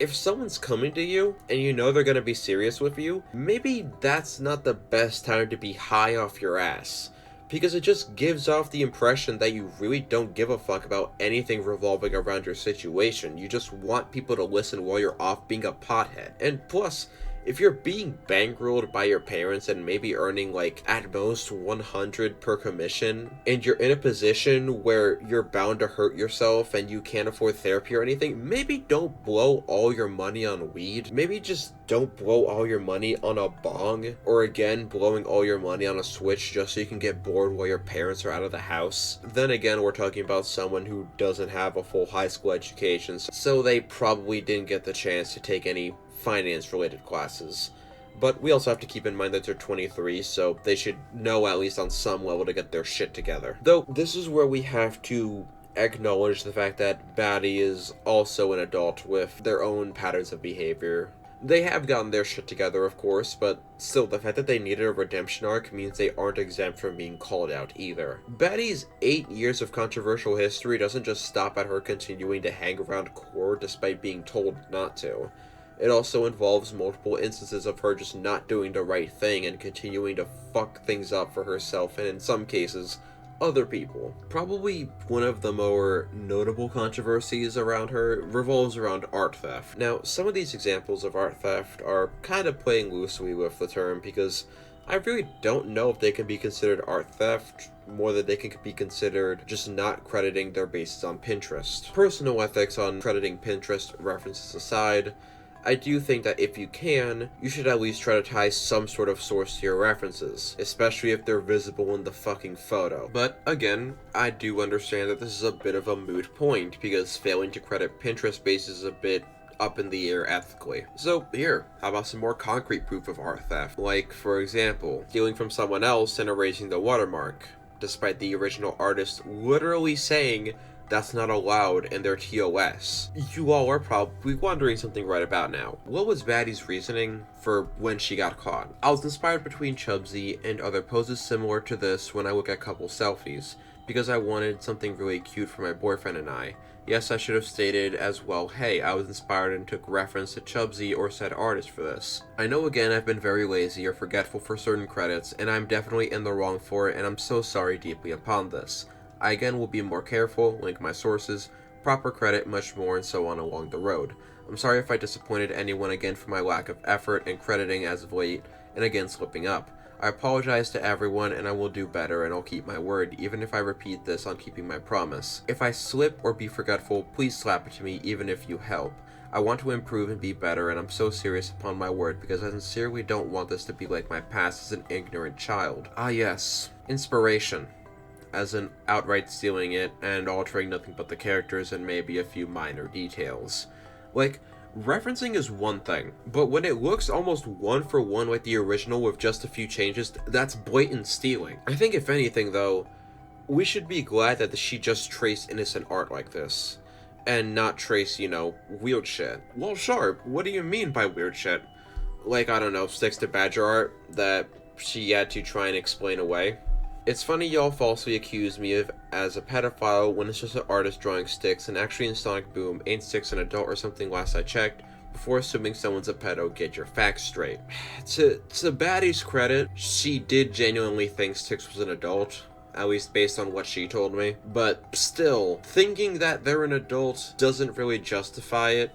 if someone's coming to you and you know they're gonna be serious with you, maybe that's not the best time to be high off your ass. Because it just gives off the impression that you really don't give a fuck about anything revolving around your situation. You just want people to listen while you're off being a pothead. And plus, if you're being bankrolled by your parents and maybe earning like at most 100 per commission, and you're in a position where you're bound to hurt yourself and you can't afford therapy or anything, maybe don't blow all your money on weed. Maybe just don't blow all your money on a bong, or again, blowing all your money on a Switch just so you can get bored while your parents are out of the house. Then again, we're talking about someone who doesn't have a full high school education, so they probably didn't get the chance to take any finance-related classes. But we also have to keep in mind that they're 23, so they should know at least on some level to get their shit together. Though, this is where we have to acknowledge the fact that Baddie is also an adult with their own patterns of behavior. They have gotten their shit together, of course, but still, the fact that they needed a redemption arc means they aren't exempt from being called out either. Baddie's 8 years of controversial history doesn't just stop at her continuing to hang around Core despite being told not to. It also involves multiple instances of her just not doing the right thing and continuing to fuck things up for herself and, in some cases, other people. Probably one of the more notable controversies around her revolves around art theft. Now, some of these examples of art theft are kind of playing loosely with the term because I really don't know if they can be considered art theft more than they can be considered just not crediting their bases on Pinterest. Personal ethics on crediting Pinterest references aside, I do think that if you can, you should at least try to tie some sort of source to your references, especially if they're visible in the fucking photo. But again, I do understand that this is a bit of a moot point, because failing to credit Pinterest bases is a bit up in the air ethically. So here, how about some more concrete proof of art theft? Like, for example, stealing from someone else and erasing the watermark, despite the original artist literally saying that's not allowed in their TOS. You all are probably wondering something right about now. What was Baddie's reasoning for when she got caught? I was inspired between Chubsy and other poses similar to this when I look at couple selfies, because I wanted something really cute for my boyfriend and I. Yes, I should have stated as well, hey, I was inspired and took reference to Chubsy or said artist for this. I know again I've been very lazy or forgetful for certain credits, and I'm definitely in the wrong for it, and I'm so sorry deeply upon this. I again will be more careful, link my sources, proper credit, much more, and so on along the road. I'm sorry if I disappointed anyone again for my lack of effort and crediting as of late, and again slipping up. I apologize to everyone, and I will do better, and I'll keep my word, even if I repeat this on keeping my promise. If I slip or be forgetful, please slap it to me, even if you help. I want to improve and be better, and I'm so serious upon my word, because I sincerely don't want this to be like my past as an ignorant child. Ah yes, inspiration. As in outright stealing it and altering nothing but the characters and maybe a few minor details. Like, Referencing is one thing, but when it looks almost one for one like the original with just a few changes, that's blatant stealing. I think if anything though, we should be glad that she just traced innocent art like this, and not trace, weird shit. Well, Sharp, what do you mean by weird shit? Like, I don't know, sticks to badger art that she had to try and explain away? It's funny y'all falsely accuse me of as a pedophile when it's just an artist drawing sticks, and actually in Sonic Boom ain't sticks an adult or something last I checked. Before assuming someone's a pedo, get your facts straight. To Baddie's credit, she did genuinely think Sticks was an adult, at least based on what she told me. But still, thinking that they're an adult doesn't really justify it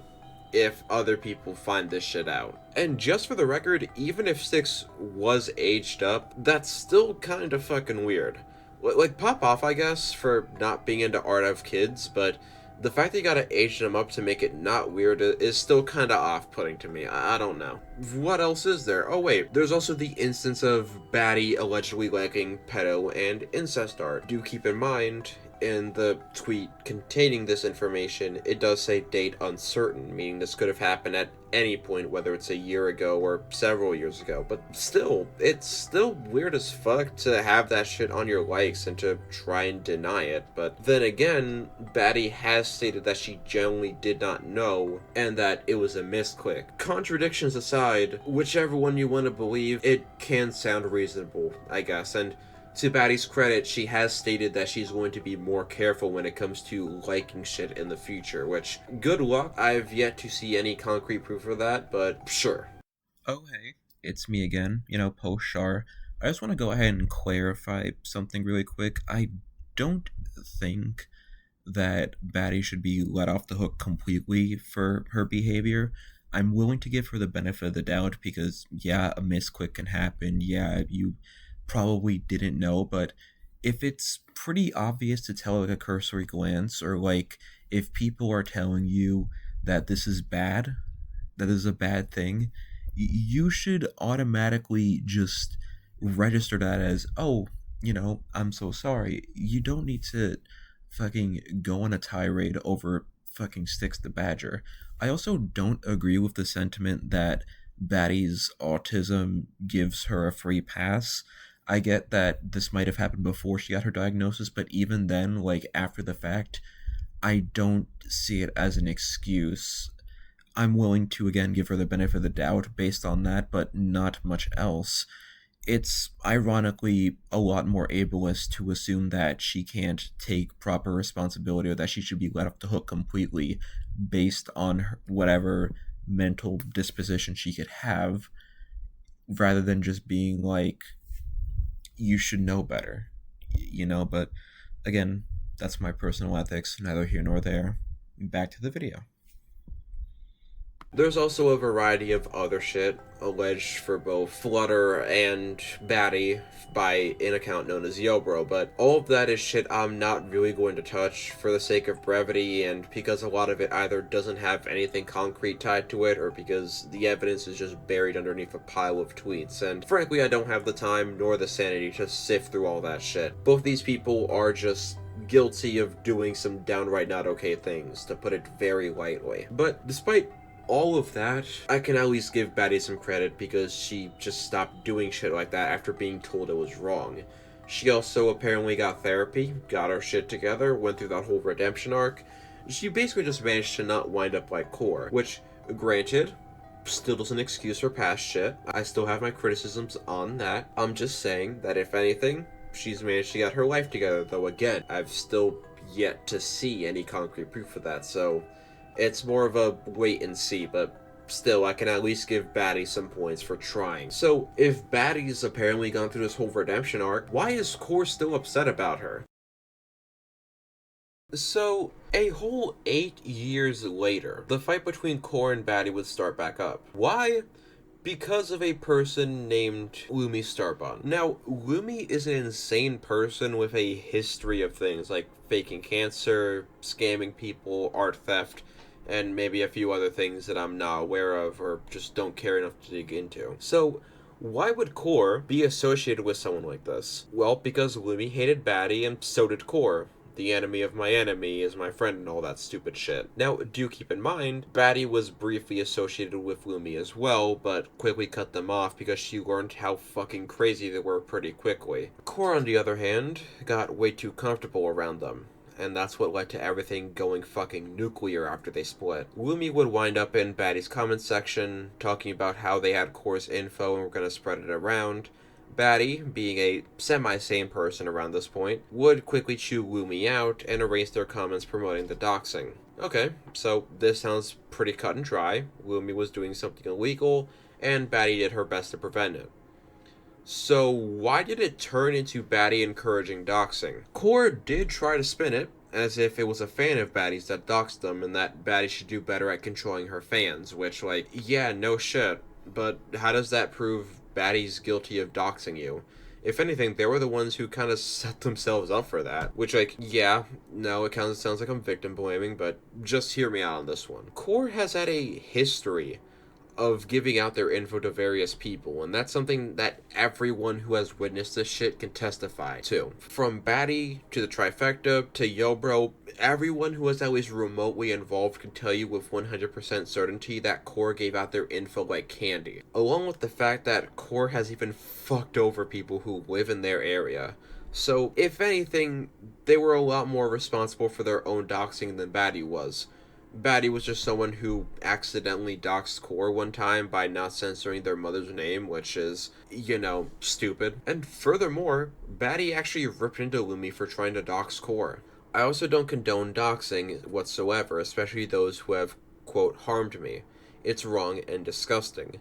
if other people find this shit out. And just for the record, even if Sticks was aged up, that's still kinda fucking weird. Like, pop off, I guess, for not being into art of kids, but the fact that you gotta age them up to make it not weird is still kinda off-putting to me. I don't know. What else is there? Oh wait, there's also the instance of Baddie allegedly liking pedo and incest art. Do keep in mind, in the tweet containing this information, it does say date uncertain, meaning this could have happened at any point, whether it's a year ago or several years ago. But still, it's still weird as fuck to have that shit on your likes and to try and deny it. But then again, Baddie has stated that she generally did not know and that it was a misclick. Contradictions aside, whichever one you want to believe, it can sound reasonable, I guess. And to Baddie's credit, she has stated that she's going to be more careful when it comes to liking shit in the future, which, good luck. I've yet to see any concrete proof of that, but sure. Oh, hey, it's me again, post Char. I just want to go ahead and clarify something really quick. I don't think that Baddie should be let off the hook completely for her behavior. I'm willing to give her the benefit of the doubt because, yeah, a misclick can happen. Yeah, you probably didn't know, but if it's pretty obvious to tell like a cursory glance, or like if people are telling you that this is bad, that is a bad thing, you should automatically just register that as, oh, I'm so sorry. You don't need to fucking go on a tirade over fucking Sticks the Badger. I also don't agree with the sentiment that Baddie's autism gives her a free pass. I get that this might have happened before she got her diagnosis, but even then, like, after the fact, I don't see it as an excuse. I'm willing to, again, give her the benefit of the doubt based on that, but not much else. It's ironically a lot more ableist to assume that she can't take proper responsibility or that she should be let off the hook completely based on whatever mental disposition she could have, rather than just being like, you should know better, but again, that's my personal ethics, neither here nor there. Back to the video. There's also a variety of other shit alleged for both Flutter and Baddie by an account known as Yobro, but all of that is shit I'm not really going to touch for the sake of brevity, and because a lot of it either doesn't have anything concrete tied to it, or because the evidence is just buried underneath a pile of tweets, and frankly I don't have the time nor the sanity to sift through all that shit. Both these people are just guilty of doing some downright not okay things, to put it very lightly. But despite all of that, I can at least give Baddie some credit because she just stopped doing shit like that after being told it was wrong. She also apparently got therapy, got her shit together, went through that whole redemption arc. She basically just managed to not wind up like Core, which, granted, still doesn't excuse her past shit. I still have my criticisms on that. I'm just saying that if anything, she's managed to get her life together, though again, I've still yet to see any concrete proof of that, so it's more of a wait and see, but still, I can at least give Baddie some points for trying. So, if Baddie's apparently gone through this whole redemption arc, why is Core still upset about her? So, a whole 8 years later, the fight between Core and Baddie would start back up. Why? Because of a person named Lumi Starbun. Now, Lumi is an insane person with a history of things like faking cancer, scamming people, art theft, and maybe a few other things that I'm not aware of or just don't care enough to dig into. So, why would Core be associated with someone like this? Well, because Lumi hated Baddie and so did Core. the enemy of my enemy is my friend and all that stupid shit. Now, do keep in mind, Baddie was briefly associated with Lumi as well, but quickly cut them off because she learned how fucking crazy they were pretty quickly. Core, on the other hand, got way too comfortable around them, and that's what led to everything going fucking nuclear after they split. Lumi would wind up in Baddie's comment section, talking about how they had Core's info and were gonna spread it around. Baddie, being a semi-sane person around this point, would quickly chew Lumi out and erase their comments promoting the doxing. Okay, so this sounds pretty cut and dry. Lumi was doing something illegal, and Baddie did her best to prevent it. So why did it turn into Baddie encouraging doxing? Core did try to spin it, as if it was a fan of Baddie's that doxed them, and that Baddie should do better at controlling her fans, which, like, yeah, no shit, but how does that prove Baddie's guilty of doxing you? If anything, they were the ones who kind of set themselves up for that. Which, like, yeah, no, it kind of sounds like I'm victim blaming, but just hear me out on this one. Core has had a history of giving out their info to various people, and that's something that everyone who has witnessed this shit can testify to. From Baddie to the trifecta to Yo Bro, everyone who was at least remotely involved can tell you with 100% certainty that Core gave out their info like candy. Along with the fact that Core has even fucked over people who live in their area. So, if anything, they were a lot more responsible for their own doxing than Baddie was. Baddie was just someone who accidentally doxed Core one time by not censoring their mother's name, which is, you know, stupid. And furthermore, Baddie actually ripped into Lumi for trying to dox Core. I also don't condone doxing whatsoever, especially those who have, quote, harmed me. It's wrong and disgusting.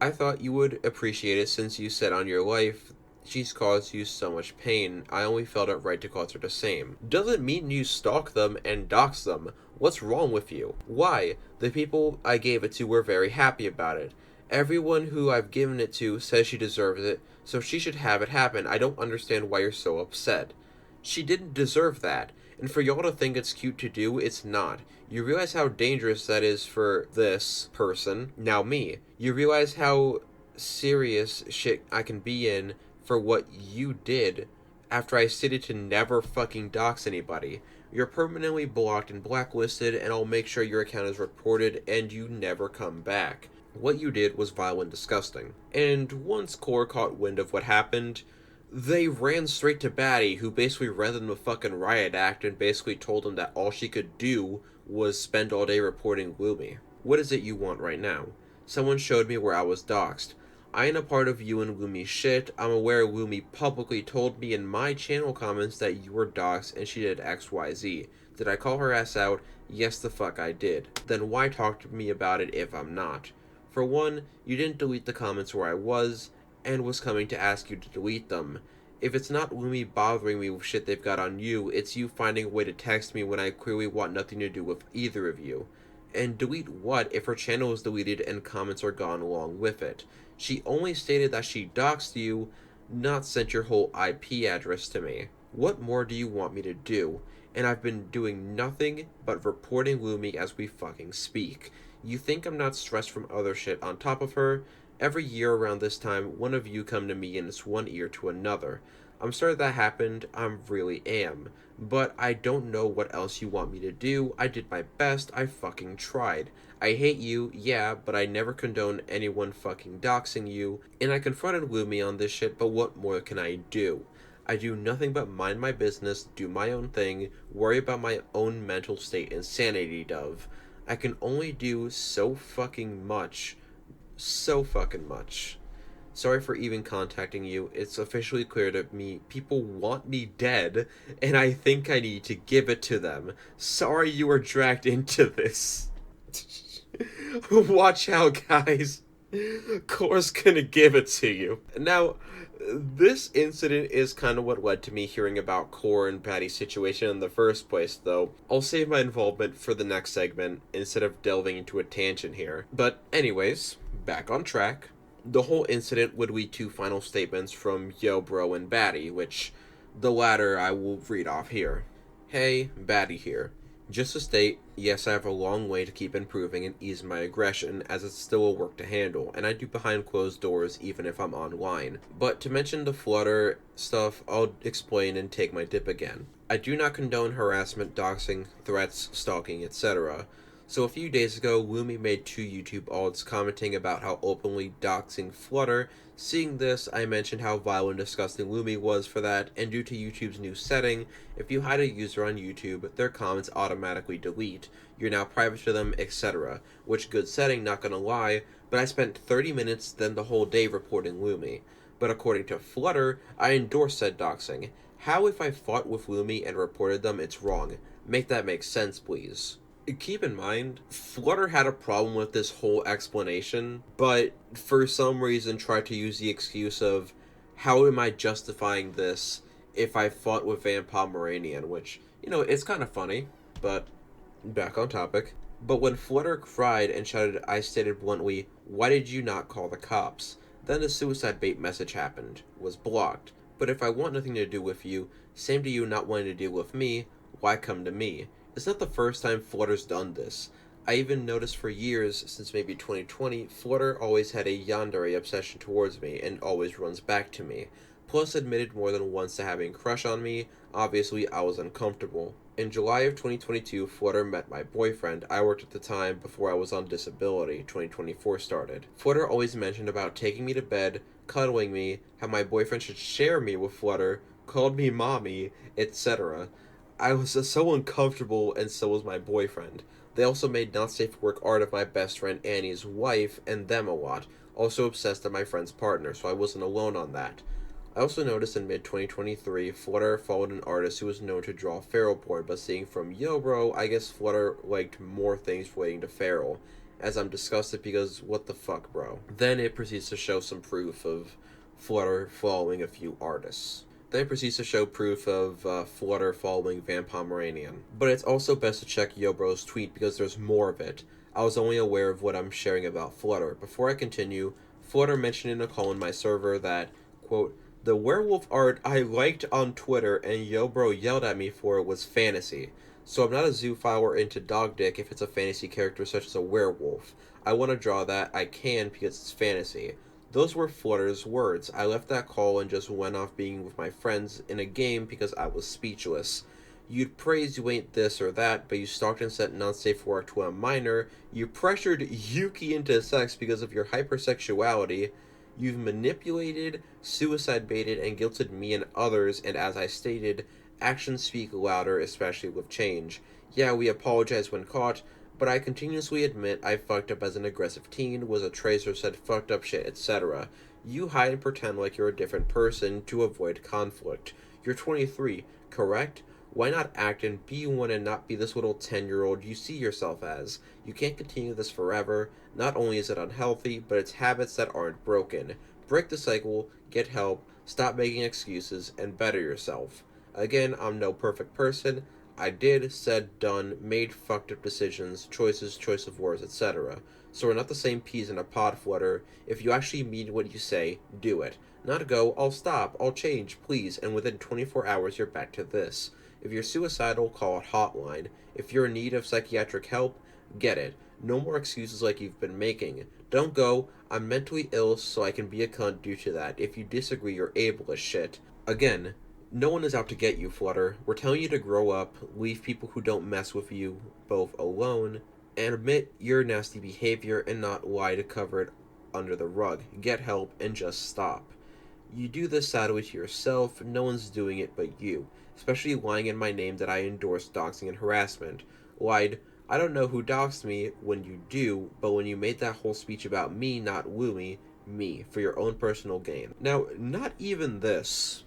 I thought you would appreciate it since you said on your life she's caused you so much pain. I only felt it right to cause her the same. Doesn't mean you stalk them and dox them. What's wrong with you? Why? The people I gave it to were very happy about it. Everyone who I've given it to says she deserves it, so she should have it happen. I don't understand why you're so upset. She didn't deserve that, and for y'all to think it's cute to do, it's not. You realize how dangerous that is for this person, now me. You realize how serious shit I can be in for what you did after I stated to never fucking dox anybody. You're permanently blocked and blacklisted, and I'll make sure your account is reported and you never come back. What you did was vile and disgusting. And once Core caught wind of what happened, they ran straight to Baddie, who basically read them the fucking riot act and basically told them that all she could do was spend all day reporting Lumi. What is it you want right now? Someone showed me where I was doxed. I ain't a part of you and Lumi's shit. I'm aware Lumi publicly told me in my channel comments that you were doxed and she did XYZ. Did I call her ass out? Yes, the fuck I did. Then why talk to me about it if I'm not? For one, you didn't delete the comments where I was, and was coming to ask you to delete them. If it's not Lumi bothering me with shit they've got on you, it's you finding a way to text me when I clearly want nothing to do with either of you. And delete what if her channel is deleted and comments are gone along with it? She only stated that she doxed you, not sent your whole IP address to me. What more do you want me to do? And I've been doing nothing but reporting Lumi as we fucking speak. You think I'm not stressed from other shit on top of her? Every year around this time, one of you come to me and it's one ear to another. I'm sorry that happened, I really am. But I don't know what else you want me to do. I did my best, I fucking tried. I hate you, yeah, but I never condone anyone fucking doxing you. And I confronted Lumi on this shit, but what more can I do? I do nothing but mind my business, do my own thing, worry about my own mental state and sanity, Dove. I can only do so fucking much. So fucking much. Sorry for even contacting you. It's officially clear to me people want me dead, and I think I need to give it to them. Sorry you were dragged into this. Watch out, guys. Core's gonna give it to you. Now, this incident is kind of what led to me hearing about Core and Baddie's situation in the first place, though. I'll save my involvement for the next segment instead of delving into a tangent here. But anyways, back on track. The whole incident would lead to final statements from Yo Bro and Baddie, which the latter I will read off here. Hey, Baddie here. Just to state, yes, I have a long way to keep improving and ease my aggression, as it's still a work to handle, and I do behind closed doors even if I'm online. But to mention the Flutter stuff, I'll explain and take my dip again. I do not condone harassment, doxing, threats, stalking, etc. So a few days ago, Lumi made 2 YouTube alts commenting about how openly doxing Flutter. Seeing this, I mentioned how vile and disgusting Lumi was for that, and due to YouTube's new setting, if you hide a user on YouTube, their comments automatically delete. You're now private to them, etc. Which good setting, not gonna lie, but I spent 30 minutes then the whole day reporting Lumi. But according to Flutter, I endorse said doxing. How if I fought with Lumi and reported them, it's wrong? Make that make sense, please. Keep in mind, Flutter had a problem with this whole explanation, but for some reason tried to use the excuse of, how am I justifying this if I fought with Van Pomeranian, which, it's kind of funny, but back on topic. But when Flutter cried and shouted, I stated bluntly, why did you not call the cops? Then the suicide bait message happened, was blocked. But if I want nothing to do with you, same to you not wanting to deal with me, why come to me? It's not the first time Flutter's done this. I even noticed for years, since maybe 2020, Flutter always had a yandere obsession towards me and always runs back to me. Plus admitted more than once to having a crush on me. Obviously, I was uncomfortable. In July of 2022, Flutter met my boyfriend. I worked at the time before I was on disability. 2024 started. Flutter always mentioned about taking me to bed, cuddling me, how my boyfriend should share me with Flutter, called me mommy, etc. I was so uncomfortable, and so was my boyfriend. They also made not safe for work art of my best friend Annie's wife and them a lot. Also obsessed at my friend's partner, so I wasn't alone on that. I also noticed in mid-2023, Flutter followed an artist who was known to draw feral porn, but seeing from Yo Bro, I guess Flutter liked more things relating to feral, as I'm disgusted because what the fuck, bro. Then it proceeds to show some proof of Flutter following a few artists. Then it proceeds to show proof of Flutter following Van Pomeranian. But it's also best to check Yo Bro's tweet because there's more of it. I was only aware of what I'm sharing about Flutter. Before I continue, Flutter mentioned in a call in my server that, quote, the werewolf art I liked on Twitter and Yo Bro yelled at me for it was fantasy. So I'm not a zoophile or into dog dick if it's a fantasy character such as a werewolf. I want to draw that, I can because it's fantasy. Those were Flutter's words. I left that call and just went off being with my friends in a game because I was speechless. You'd praise you ain't this or that, but you stalked and sent non-safe work to a minor. You pressured Yuki into sex because of your hypersexuality. You've manipulated, suicide baited, and guilted me and others, and as I stated, actions speak louder, especially with change. Yeah, we apologize when caught, but I continuously admit I fucked up as an aggressive teen, was a tracer, said fucked up shit, etc. You hide and pretend like you're a different person to avoid conflict. You're 23, correct? Why not act and be one and not be this little 10-year-old you see yourself as? You can't continue this forever. Not only is it unhealthy, but it's habits that aren't broken. Break the cycle, get help, stop making excuses, and better yourself. Again, I'm no perfect person. I did, said, done, made fucked up decisions, choices, choice of words, etc. So we're not the same peas in a pod, Flutter. If you actually mean what you say, do it. Not go, I'll stop, I'll change, please, and within 24 hours you're back to this. If you're suicidal, call a hotline. If you're in need of psychiatric help, get it. No more excuses like you've been making. Don't go, I'm mentally ill so I can be a cunt due to that. If you disagree, you're able as shit. Again, no one is out to get you, Flutter. We're telling you to grow up, leave people who don't mess with you both alone, and admit your nasty behavior and not lie to cover it under the rug. Get help and just stop. You do this sadly to yourself, no one's doing it but you. Especially lying in my name that I endorse doxing and harassment. Lied, I don't know who doxed me when you do, but when you made that whole speech about me, not Lumi, me, for your own personal gain. Now, not even this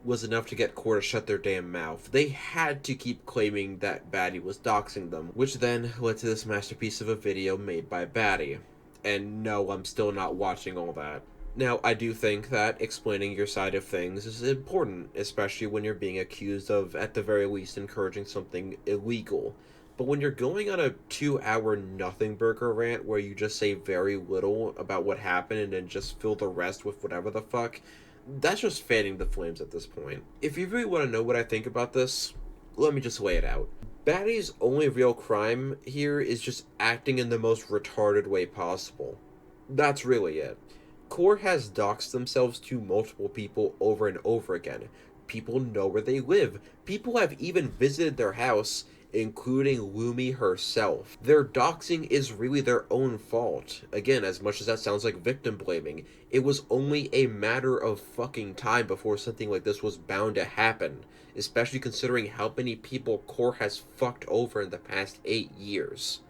was enough to get Char to shut their damn mouth. They had to keep claiming that Baddie was doxing them, which then led to this masterpiece of a video made by Baddie. And no, I'm still not watching all that. Now, I do think that explaining your side of things is important, especially when you're being accused of, at the very least, encouraging something illegal. But when you're going on a 2-hour nothing burger rant where you just say very little about what happened and then just fill the rest with whatever the fuck, that's just fanning the flames at this point. If you really want to know what I think about this, let me just lay it out. Baddie's only real crime here is just acting in the most retarded way possible. That's really it. Char has doxed themselves to multiple people over and over again. People know where they live. People have even visited their house, including Lumi herself. Their doxing is really their own fault. Again, as much as that sounds like victim blaming, it was only a matter of fucking time before something like this was bound to happen, especially considering how many people Core has fucked over in the past 8 years.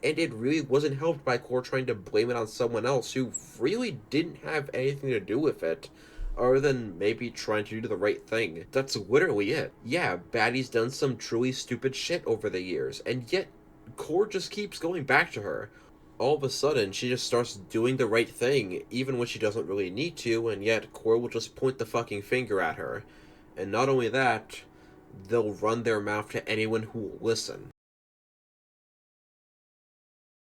And it really wasn't helped by Core trying to blame it on someone else who really didn't have anything to do with it, other than maybe trying to do the right thing. That's literally it. Yeah, Baddie's done some truly stupid shit over the years, and yet Core just keeps going back to her. All of a sudden, she just starts doing the right thing, even when she doesn't really need to, and yet Core will just point the fucking finger at her. And not only that, they'll run their mouth to anyone who will listen.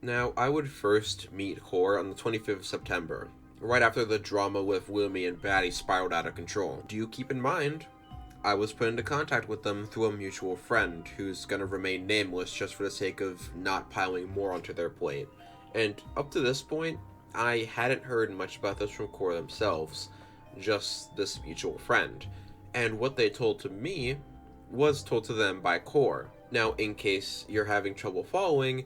Now, I would first meet Core on the 25th of September, right after the drama with Lumi and Baddie spiraled out of control. Do keep in mind, I was put into contact with them through a mutual friend who's gonna remain nameless just for the sake of not piling more onto their plate. And up to this point, I hadn't heard much about this from Core themselves, just this mutual friend. And what they told to me was told to them by Core. Now, in case you're having trouble following,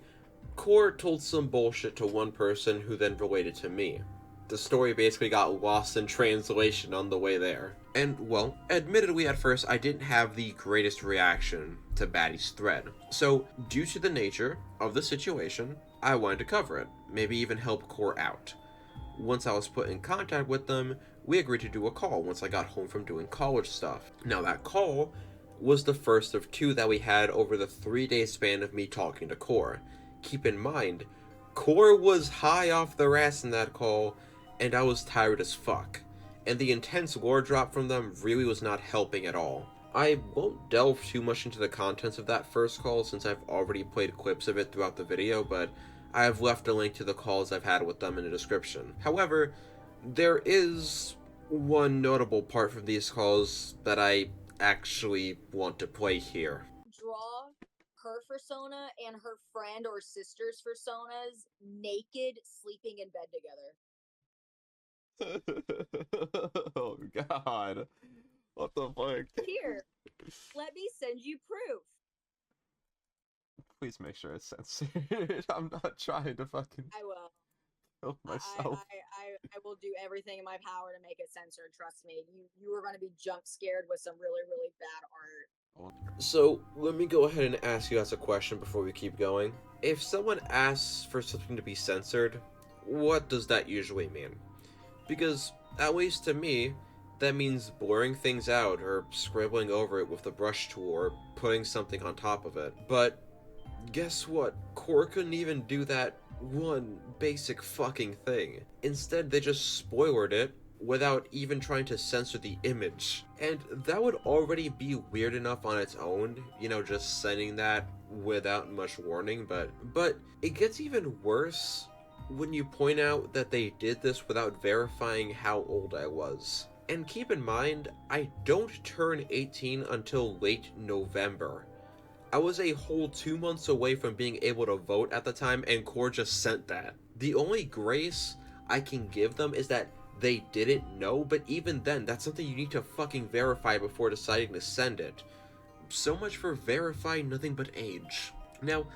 Core told some bullshit to one person who then related to me. The story basically got lost in translation on the way there. And, well, admittedly at first I didn't have the greatest reaction to Baddie's thread. So, due to the nature of the situation, I wanted to cover it, maybe even help Core out. Once I was put in contact with them, we agreed to do a call once I got home from doing college stuff. Now that call was the first of 2 that we had over the 3-day span of me talking to Core. Keep in mind, Core was high off their ass in that call, and I was tired as fuck. And the intense lore drop from them really was not helping at all. I won't delve too much into the contents of that first call since I've already played clips of it throughout the video, but I have left a link to the calls I've had with them in the description. However, there is one notable part from these calls that I actually want to play here. Draw her persona and her friend or sister's personas naked, sleeping in bed together. Oh god. What the fuck? Here, let me send you proof. Please make sure it's censored. I'm not trying to fucking I will. kill myself. I will do everything in my power to make it censored. Trust me. You are going to be jump scared with some really, really bad art. So, let me go ahead and ask you guys a question before we keep going. If someone asks for something to be censored, what does that usually mean? Because, at least to me, that means blurring things out or scribbling over it with a brush tool or putting something on top of it. But, guess what? Core couldn't even do that one basic fucking thing. Instead, they just spoiled it without even trying to censor the image. And that would already be weird enough on its own, you know, just sending that without much warning, but it gets even worse when you point out that they did this without verifying how old I was. And keep in mind, I don't turn 18 until late November. I was a whole 2 months away from being able to vote at the time, and Core just sent that. The only grace I can give them is that they didn't know, but even then, that's something you need to fucking verify before deciding to send it. So much for verifying nothing but age. Now,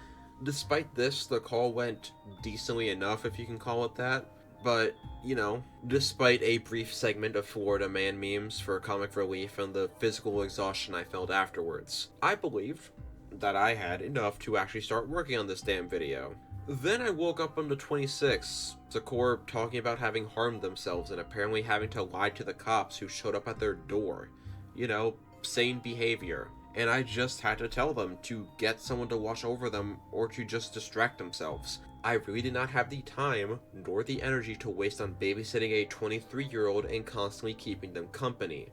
despite this, the call went decently enough, if you can call it that. But, you know, despite a brief segment of Florida man memes for comic relief and the physical exhaustion I felt afterwards, I believed that I had enough to actually start working on this damn video. Then I woke up on the 26th to Core talking about having harmed themselves and apparently having to lie to the cops who showed up at their door. You know, sane behavior. And I just had to tell them to get someone to watch over them or to just distract themselves. I really did not have the time nor the energy to waste on babysitting a 23-year-old and constantly keeping them company.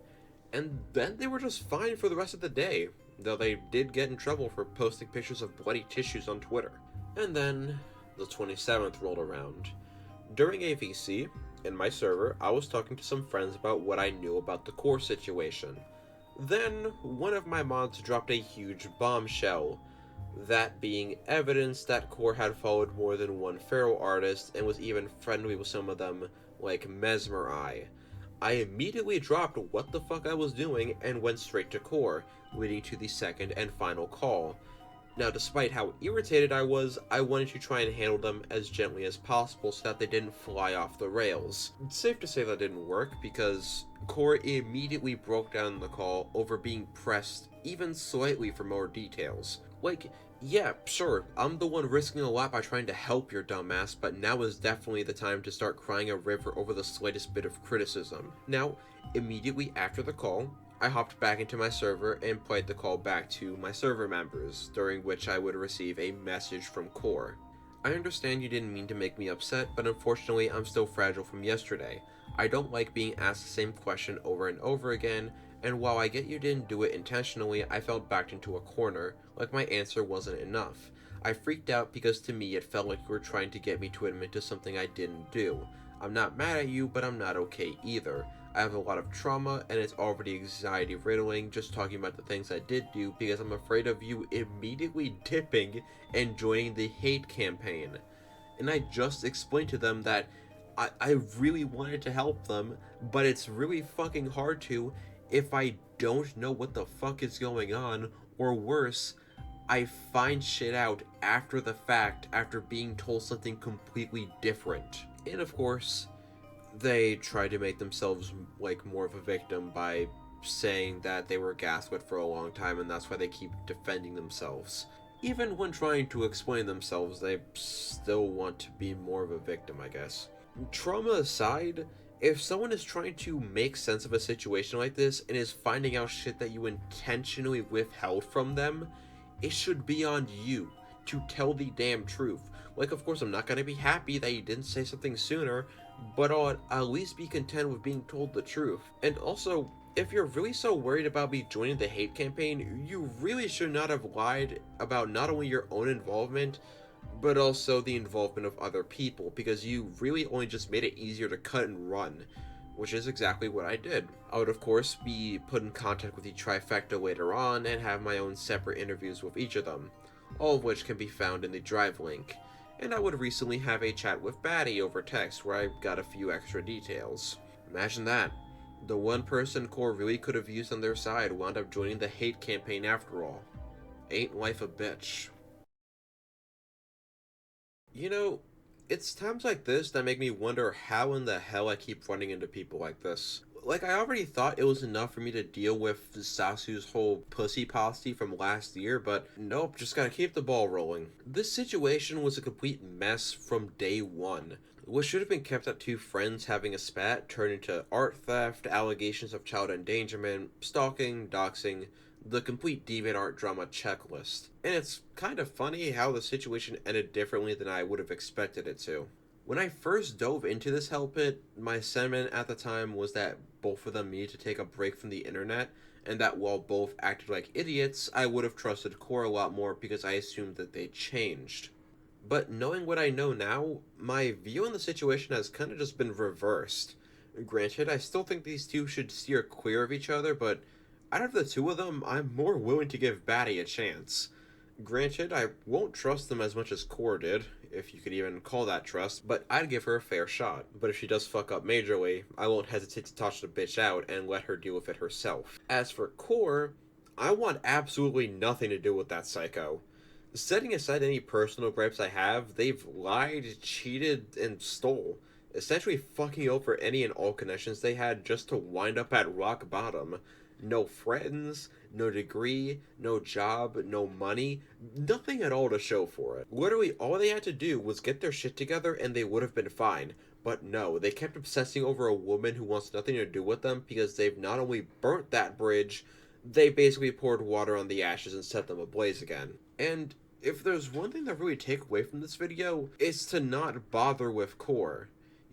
And then they were just fine for the rest of the day, though they did get in trouble for posting pictures of bloody tissues on Twitter. And then the 27th rolled around. During a VC, in my server, I was talking to some friends about what I knew about the Core situation. Then, one of my mods dropped a huge bombshell, that being evidence that Core had followed more than one feral artist and was even friendly with some of them, like Mesmer Eye. I immediately dropped what the fuck I was doing and went straight to Core, leading to the second and final call. Now, despite how irritated I was, I wanted to try and handle them as gently as possible so that they didn't fly off the rails. It's safe to say that didn't work, because Core immediately broke down the call over being pressed even slightly for more details. Like, yeah, sure, I'm the one risking a lot by trying to help your dumbass, but now is definitely the time to start crying a river over the slightest bit of criticism. Now, immediately after the call, I hopped back into my server and played the call back to my server members, during which I would receive a message from Core. I understand you didn't mean to make me upset, but unfortunately I'm still fragile from yesterday. I don't like being asked the same question over and over again, and while I get you didn't do it intentionally, I felt backed into a corner, like my answer wasn't enough. I freaked out because to me it felt like you were trying to get me to admit to something I didn't do. I'm not mad at you, but I'm not okay either. I have a lot of trauma, and it's already anxiety-riddling just talking about the things I did do because I'm afraid of you immediately dipping and joining the hate campaign. And I just explained to them that I really wanted to help them, but it's really fucking hard to if I don't know what the fuck is going on, or worse, I find shit out after the fact after being told something completely different. And of course, they try to make themselves like more of a victim by saying that they were gaslit for a long time and that's why they keep defending themselves. Even when trying to explain themselves, they still want to be more of a victim, I guess. Trauma aside, if someone is trying to make sense of a situation like this and is finding out shit that you intentionally withheld from them, it should be on you to tell the damn truth. Like, of course, I'm not gonna be happy that you didn't say something sooner, but I'll at least be content with being told the truth. And also, if you're really so worried about me joining the hate campaign, you really should not have lied about not only your own involvement, but also the involvement of other people, because you really only just made it easier to cut and run, which is exactly what I did. I would of course be put in contact with the trifecta later on and have my own separate interviews with each of them, all of which can be found in the drive link. And I would recently have a chat with Baddie over text where I got a few extra details. Imagine that. The one person Core really could have used on their side wound up joining the hate campaign after all. Ain't life a bitch? You know, it's times like this that make me wonder how in the hell I keep running into people like this. Like, I already thought it was enough for me to deal with Sasu's whole pussy policy from last year, but nope, just gotta keep the ball rolling. This situation was a complete mess from day one. What should have been kept at two friends having a spat turned into art theft, allegations of child endangerment, stalking, doxing, the complete DeviantArt drama checklist. And it's kind of funny how the situation ended differently than I would have expected it to. When I first dove into this hell pit, my sentiment at the time was that both of them needed to take a break from the internet, and that while both acted like idiots, I would have trusted Core a lot more because I assumed that they changed. But knowing what I know now, my view on the situation has kind of just been reversed. Granted, I still think these two should steer clear of each other, but out of the two of them, I'm more willing to give Baddie a chance. Granted, I won't trust them as much as Core did, if you could even call that trust, but I'd give her a fair shot. But if she does fuck up majorly, I won't hesitate to toss the bitch out and let her deal with it herself. As for Core, I want absolutely nothing to do with that psycho. Setting aside any personal gripes I have, they've lied, cheated, and stole, essentially fucking over any and all connections they had just to wind up at rock bottom. No friends, no degree, no job, no money, nothing at all to show for it. Literally, all they had to do was get their shit together and they would have been fine. But no, they kept obsessing over a woman who wants nothing to do with them because they've not only burnt that bridge, they basically poured water on the ashes and set them ablaze again. And if there's one thing that really take away from this video, it's to not bother with Core.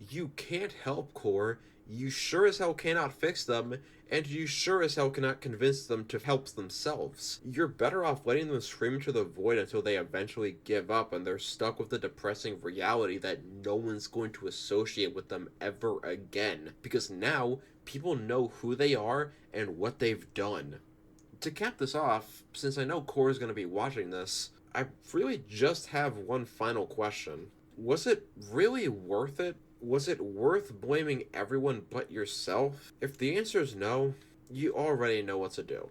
You can't help Core, you sure as hell cannot fix them, and you sure as hell cannot convince them to help themselves. You're better off letting them scream into the void until they eventually give up and they're stuck with the depressing reality that no one's going to associate with them ever again. Because now, people know who they are and what they've done. To cap this off, since I know Core is going to be watching this, I really just have one final question. Was it really worth it Was it worth blaming everyone but yourself? If the answer is no, you already know what to do.